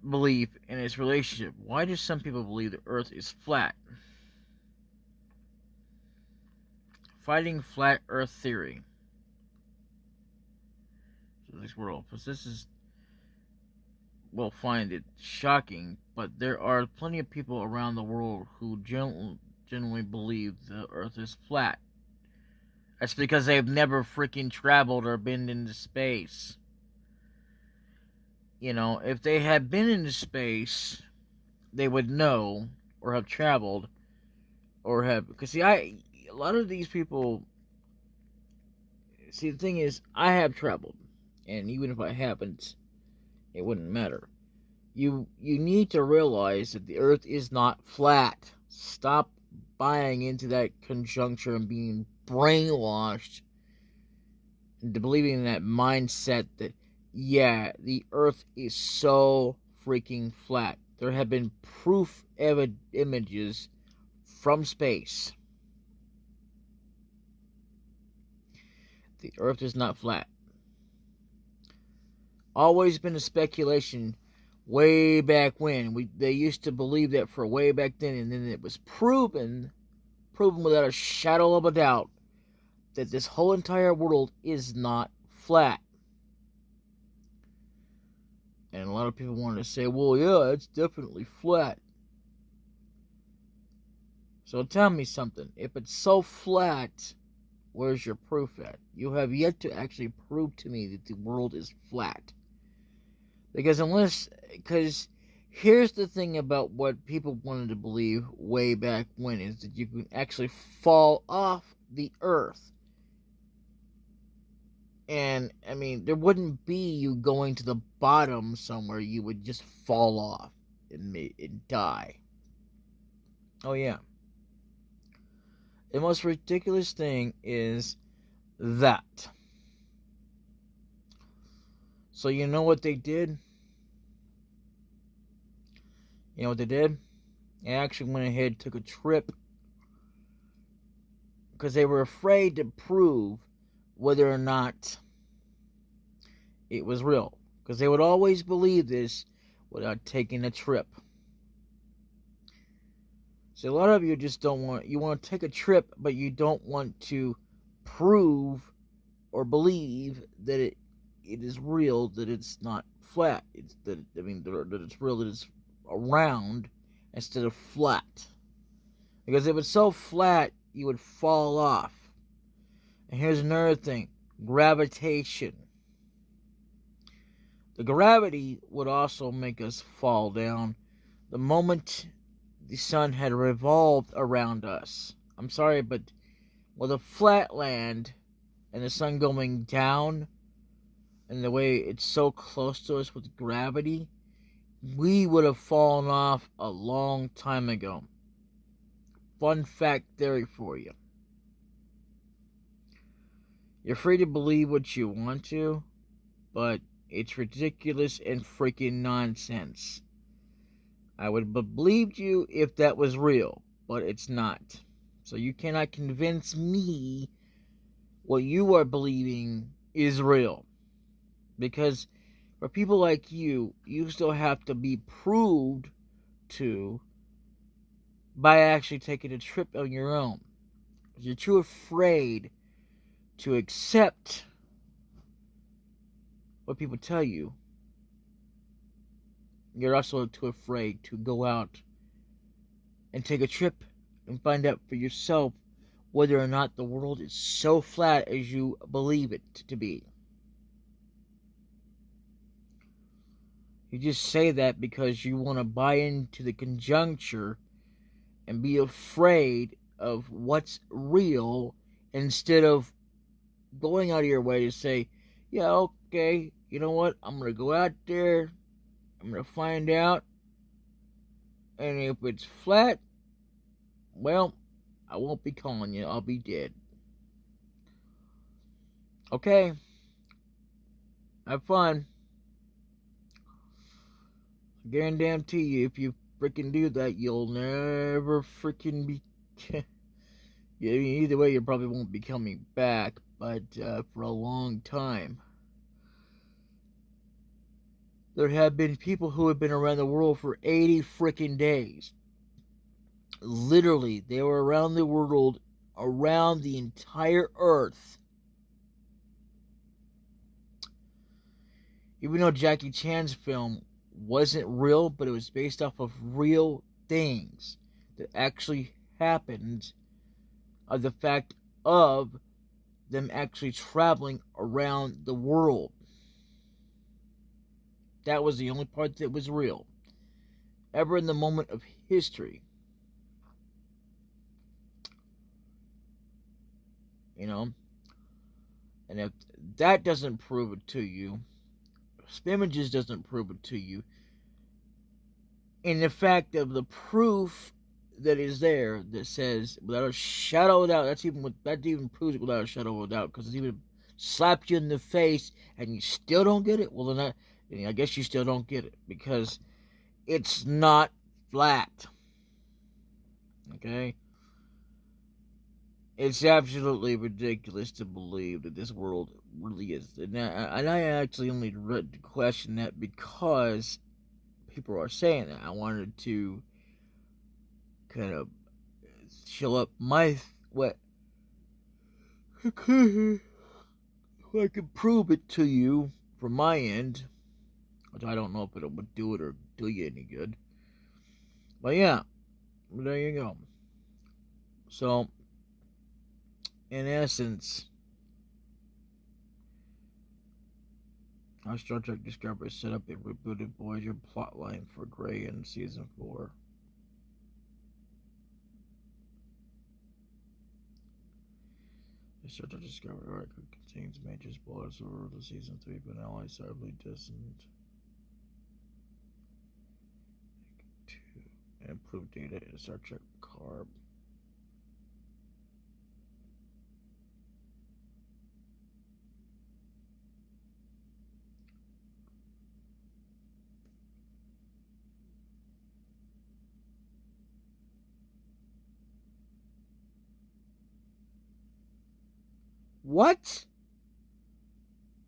belief and its relationship. Why do some people believe the Earth is flat? Fighting Flat Earth Theory. So this world, physicists will find it shocking But there are plenty of people around the world who genuinely believe the Earth is flat. That's because they've never freaking traveled or been into space. You know, if they had been into space, they would know or have traveled or have. Because, see, a lot of these people. See, the thing is, I have traveled. And even if I haven't, it wouldn't matter. You need to realize that the Earth is not flat. Stop buying into that conjuncture and being brainwashed into believing in that mindset that, yeah, the Earth is so freaking flat. There have been proof images from space. The Earth is not flat. Always been a speculation way back when. They used to believe that for way back then, and then it was proven without a shadow of a doubt, that this whole entire world is not flat. And a lot of people wanted to say, well, yeah, it's definitely flat. So tell me something. If it's so flat, where's your proof at? You have yet to actually prove to me that the world is flat. Because here's the thing about what people wanted to believe way back when, is that you can actually fall off the earth. And, I mean, there wouldn't be you going to the bottom somewhere. You would just fall off and die. Oh, yeah. The most ridiculous thing is that. So you know what they did? You know what they did? They actually went ahead and took a trip because they were afraid to prove whether or not it was real. Because they would always believe this without taking a trip. So a lot of you just don't want... You want to take a trip, but you don't want to prove or believe that it is real, that it's not flat. That it's real, that it's round instead of flat. Because if it's so flat, you would fall off. And here's another thing. Gravitation. The gravity would also make us fall down the moment the sun had revolved around us. I'm sorry, but with a flat land and the sun going down, and the way it's so close to us with gravity, we would have fallen off a long time ago. Fun fact theory for you. You're free to believe what you want to, but it's ridiculous and freaking nonsense. I would have believed you if that was real, but it's not. So you cannot convince me what you are believing is real. Because for people like you still have to be proved to by actually taking a trip on your own. You're too afraid to accept what people tell you. You're also too afraid to go out and take a trip and find out for yourself whether or not the world is so flat as you believe it to be. You just say that because you want to buy into the conjuncture and be afraid of what's real, instead of going out of your way to say, yeah, okay, you know what, I'm going to go out there, I'm going to find out, and if it's flat, well, I won't be calling you, I'll be dead. Okay, have fun. I guarantee you, if you freaking do that, you'll never freaking be... Either way, you probably won't be coming back, but for a long time. There have been people who have been around the world for 80 freaking days. Literally, they were around the world, around the entire earth. Even though Jackie Chan's film wasn't real, but it was based off of real things that actually happened, of the fact of them actually traveling around the world. That was the only part that was real. Ever in the moment of history. You know? And if that doesn't prove it to you, Images doesn't prove it to you, and the fact of the proof that is there that says without a shadow of doubt, that even proves it without a shadow of doubt, because it's even slapped you in the face and you still don't get it. Well, then I guess you still don't get it, because it's not flat. Okay? It's absolutely ridiculous to believe that this world really is. And I actually only read to question that because people are saying that. I wanted to kind of chill up my what. I could prove it to you from my end, which I don't know if it would do it or do you any good. But yeah, there you go. So, in essence, how Star Trek Discovery set up a rebooted Voyager plotline for Grey in Season 4. The Star Trek Discovery article contains major spoilers for the Season 3 finale, sadly distant. Improved data in Star Trek Carb. What?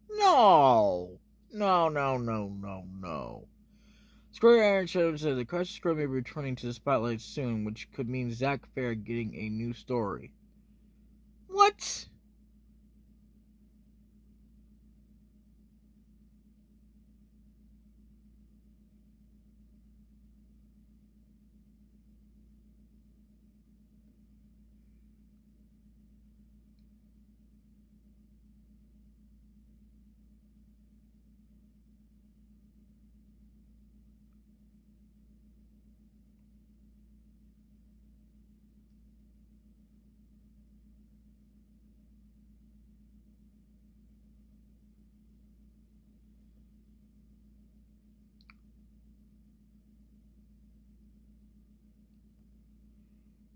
No. No. Square Iron shows that the Crisis Core may be returning to the spotlight soon, which could mean Zack Fair getting a new story. What?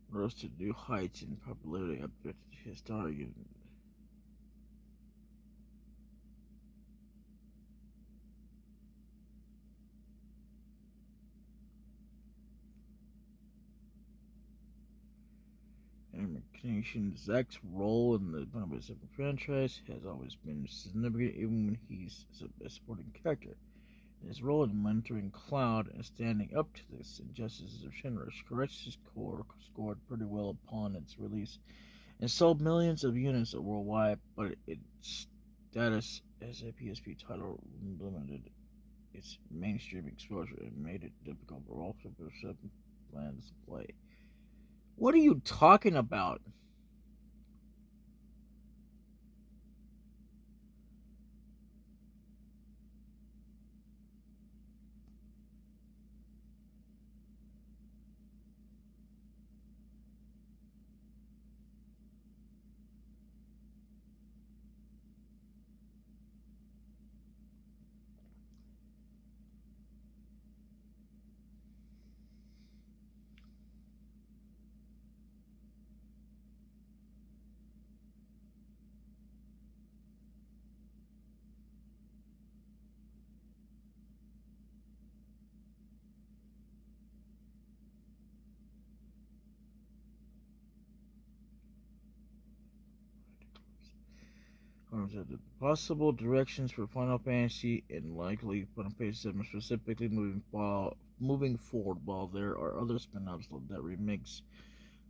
Rose to new heights in popularity after his target. Animation Zack's role in the Final 7 franchise has always been significant, even when he's a supporting character. In his role in mentoring Cloud and standing up to the injustices of Shinra, Crisis Core scored pretty well upon its release and sold millions of units worldwide, but its status as a PSP title limited its mainstream exposure and made it difficult for all Super 7 fans to play. What are you talking about? The possible directions for Final Fantasy and likely Final Fantasy 7 specifically moving forward, while there are other spin-offs that remakes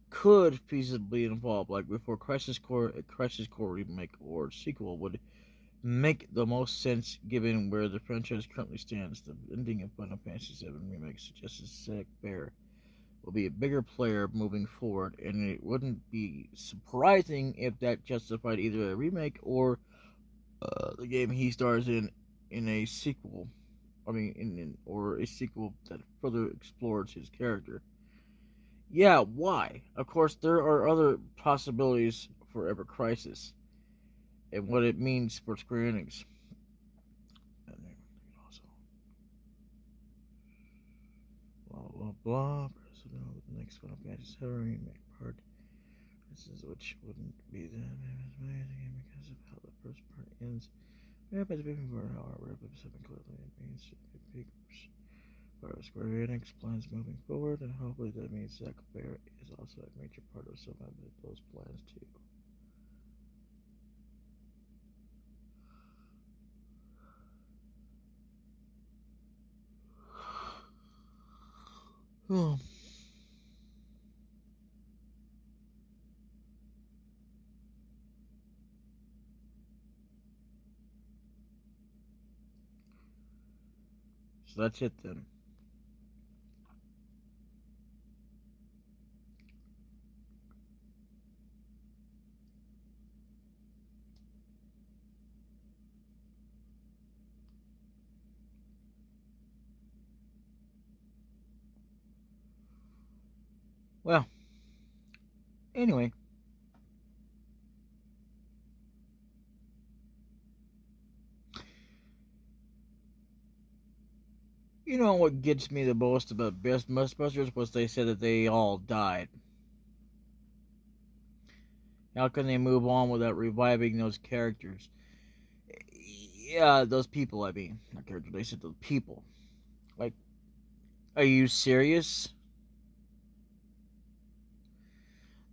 could feasibly involve, like before Crisis Core, a Crisis Core remake or sequel would make the most sense given where the franchise currently stands. The ending of Final Fantasy VII Remake suggests Zack Bear will be a bigger player moving forward, and it wouldn't be surprising if that justified either a remake or the game he stars in a sequel. Or a sequel that further explores his character. Yeah, why? Of course, there are other possibilities for Ever Crisis and what it means for Square Enix. Also, blah blah blah. The next Final Fantasy VII remake part. This is which wouldn't be that amazing because of how the first part ends. Yeah, but however, something clearly it means big part of Square Enix plans moving forward, and hopefully that means Zack Bear is also a major part of some of those plans too. Oh. So that's it then. Well, anyway. You know what gets me the most about Best Mythbusters was they said that they all died. How can they move on without reviving those characters? Yeah, those people, I mean. Not characters, they said those people. Like, are you serious?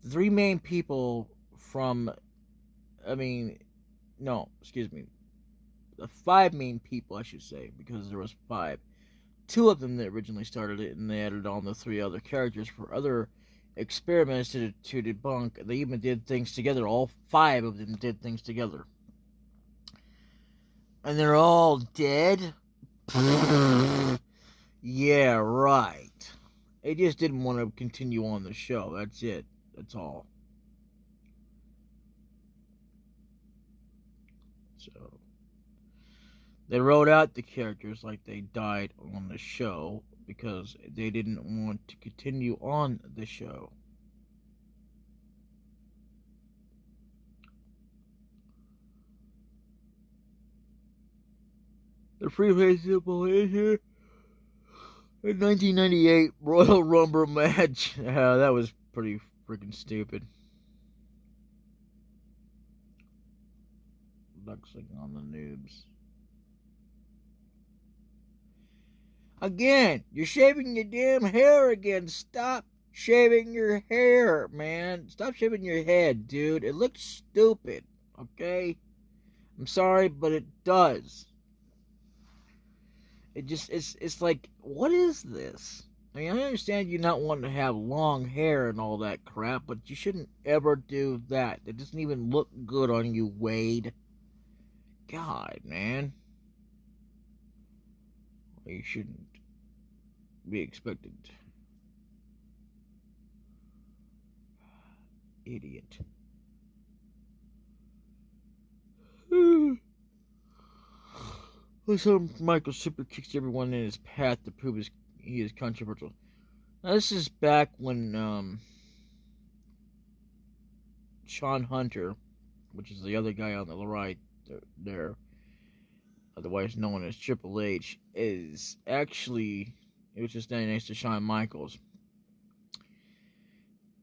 The three main people from. I mean, no, excuse me. The five main people, I should say, because there was five. Two of them that originally started it, and they added on the three other characters for other experiments to debunk. They even did things together. All five of them did things together. And they're all dead? Yeah, right. They just didn't want to continue on the show. That's it. That's all. So they wrote out the characters like they died on the show because they didn't want to continue on the show. The Freeway Simulator in 1998 Royal Rumble match. That was pretty freaking stupid. Focusing on the noobs. Again, you're shaving your damn hair again. Stop shaving your hair, man. Stop shaving your head, dude. It looks stupid, okay? I'm sorry, but it does. It's like, what is this? I mean, I understand you not wanting to have long hair and all that crap, but you shouldn't ever do that. It doesn't even look good on you, Wade. God, man. You shouldn't be expected. Idiot. So Michael super kicks everyone in his path to prove he is controversial. Now this is back when Sean Hunter, which is the other guy on the right there, otherwise known as Triple H, is actually, it was just standing next to Shawn Michaels,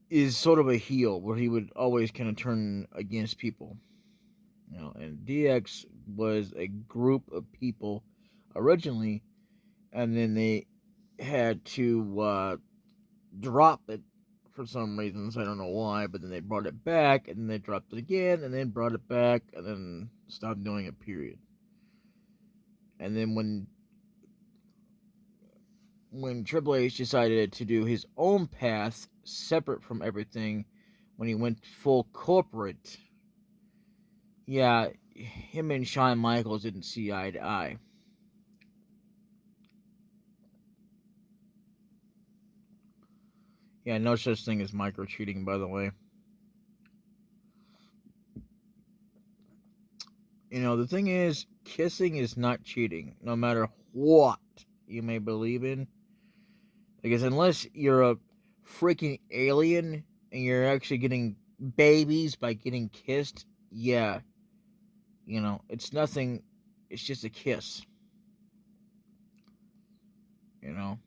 is sort of a heel where he would always kind of turn against people. You know, and DX was a group of people originally, and then they had to drop it for some reasons. I don't know why, but then they brought it back, and then they dropped it again, and then brought it back, and then stopped doing it, period. And then when Triple H decided to do his own path, separate from everything, when he went full corporate, Yeah, him and Shawn Michaels didn't see eye to eye. Yeah, no such thing as micro cheating, by the way. The thing is, kissing is not cheating, no matter what you may believe in. Because unless you're a freaking alien and you're actually getting babies by getting kissed, yeah, it's nothing. It's just a kiss, you know.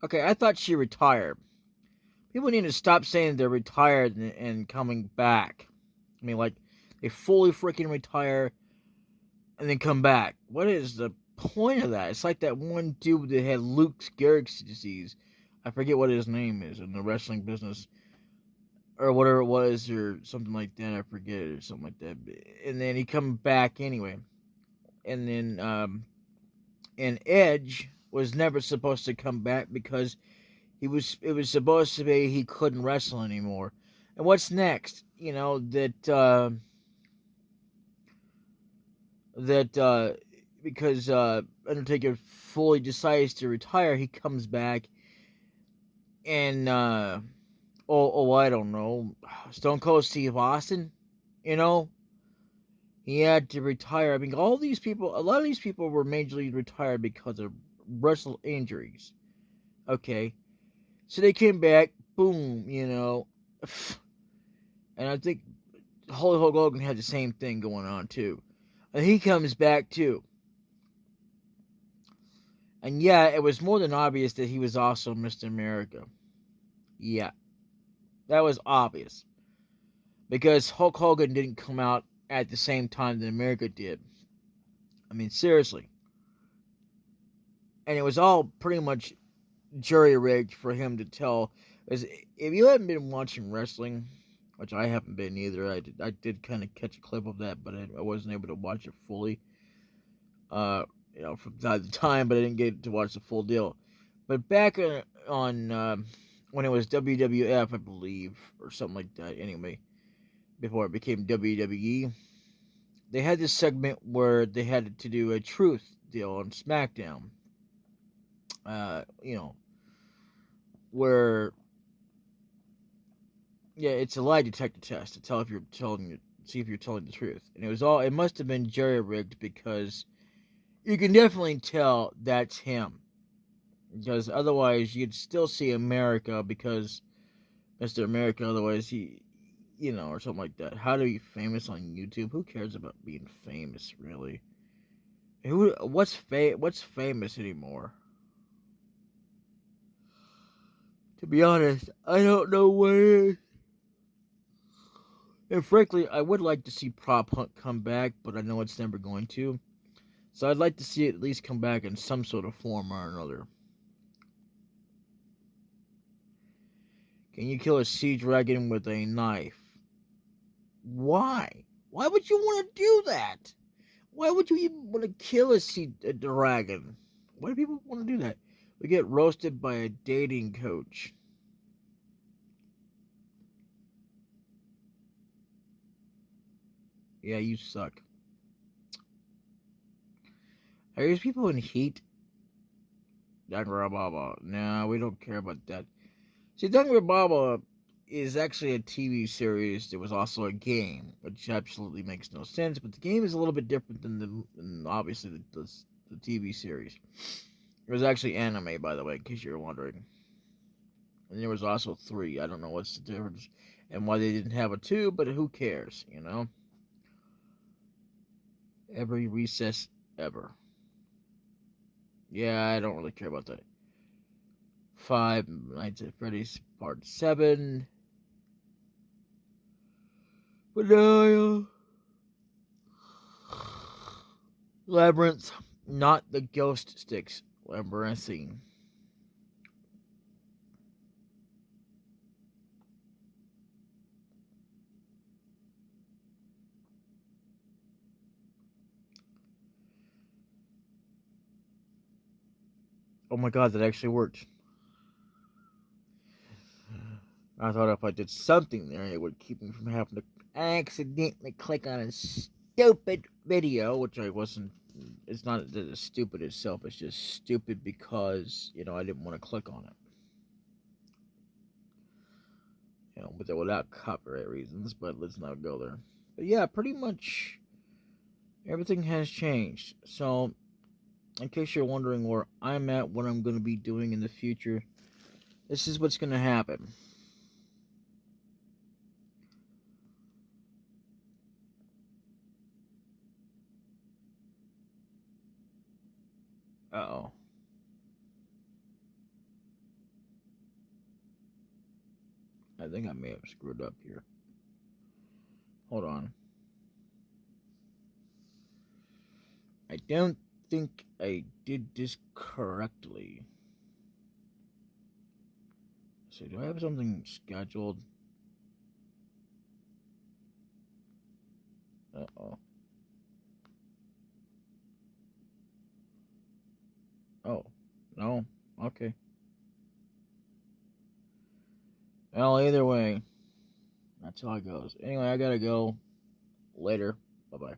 Okay, I thought she retired. People need to stop saying they're retired and coming back. I mean, like, they fully freaking retire and then come back. What is the point of that? It's like that one dude that had Lou Gehrig's disease. I forget what his name is in the wrestling business, or whatever it was, or something like that. I forget it, or something like that. And then he come back anyway. And then and Edge was never supposed to come back because it was supposed to be he couldn't wrestle anymore. And what's next? That because Undertaker fully decides to retire, he comes back and I don't know, Stone Cold Steve Austin, you know, he had to retire. I mean, a lot of these people were majorly retired because of wrestle injuries. Okay, so they came back, boom, and I think Hulk Hogan had the same thing going on too, and he comes back too. And yeah, it was more than obvious that he was also Mr. America. Yeah, that was obvious. Because Hulk Hogan didn't come out at the same time that America did. I mean, seriously. And it was all pretty much jury rigged for him to tell. As if you haven't been watching wrestling, which I haven't been either, I did kind of catch a clip of that, but I wasn't able to watch it fully. From time to time, but I didn't get to watch the full deal. But back on when it was WWF, I believe, or something like that. Anyway, before it became WWE, they had this segment where they had to do a truth deal on SmackDown. Uh, you know, where yeah, it's a lie detector test to tell if you're telling see if you're telling the truth. And it must have been jerry rigged because you can definitely tell that's him. Because otherwise you'd still see America because Mr. America, otherwise or something like that. How to be famous on YouTube? Who cares about being famous, really? What's famous anymore? To be honest, I don't know what it is. And frankly, I would like to see Prop Hunt come back, but I know it's never going to. So I'd like to see it at least come back in some sort of form or another. Can you kill a sea dragon with a knife? Why? Why would you want to do that? Why would you even want to kill a dragon? Why do people want to do that? We get roasted by a dating coach. Yeah, you suck. Are these people in heat? Baba. No, we don't care about that. See, Baba is actually a TV series. There was also a game, which absolutely makes no sense. But the game is a little bit different than obviously the TV series. It was actually anime, by the way, in case you're wondering. And there was also 3. I don't know what's the difference and why they didn't have a 2, but who cares, Every recess ever. Yeah, I don't really care about that. 5 Nights at Freddy's Part 7. Benalia. Labyrinth. Not the ghost sticks. Labyrinthine. Oh my god, that actually worked. I thought if I did something there, it would keep me from having to accidentally click on a stupid video, which I wasn't. It's not that it's stupid itself, it's just stupid because, I didn't want to click on it. But without copyright reasons, but let's not go there. But yeah, pretty much everything has changed. So, in case you're wondering where I'm at, what I'm going to be doing in the future, this is what's going to happen. Uh-oh. I think I may have screwed up here. Hold on. I don't think I did this correctly. So, do I have something scheduled? Uh-oh. Oh. No. Okay. Well, either way, that's how it goes. Anyway, I gotta go. Later. Bye-bye.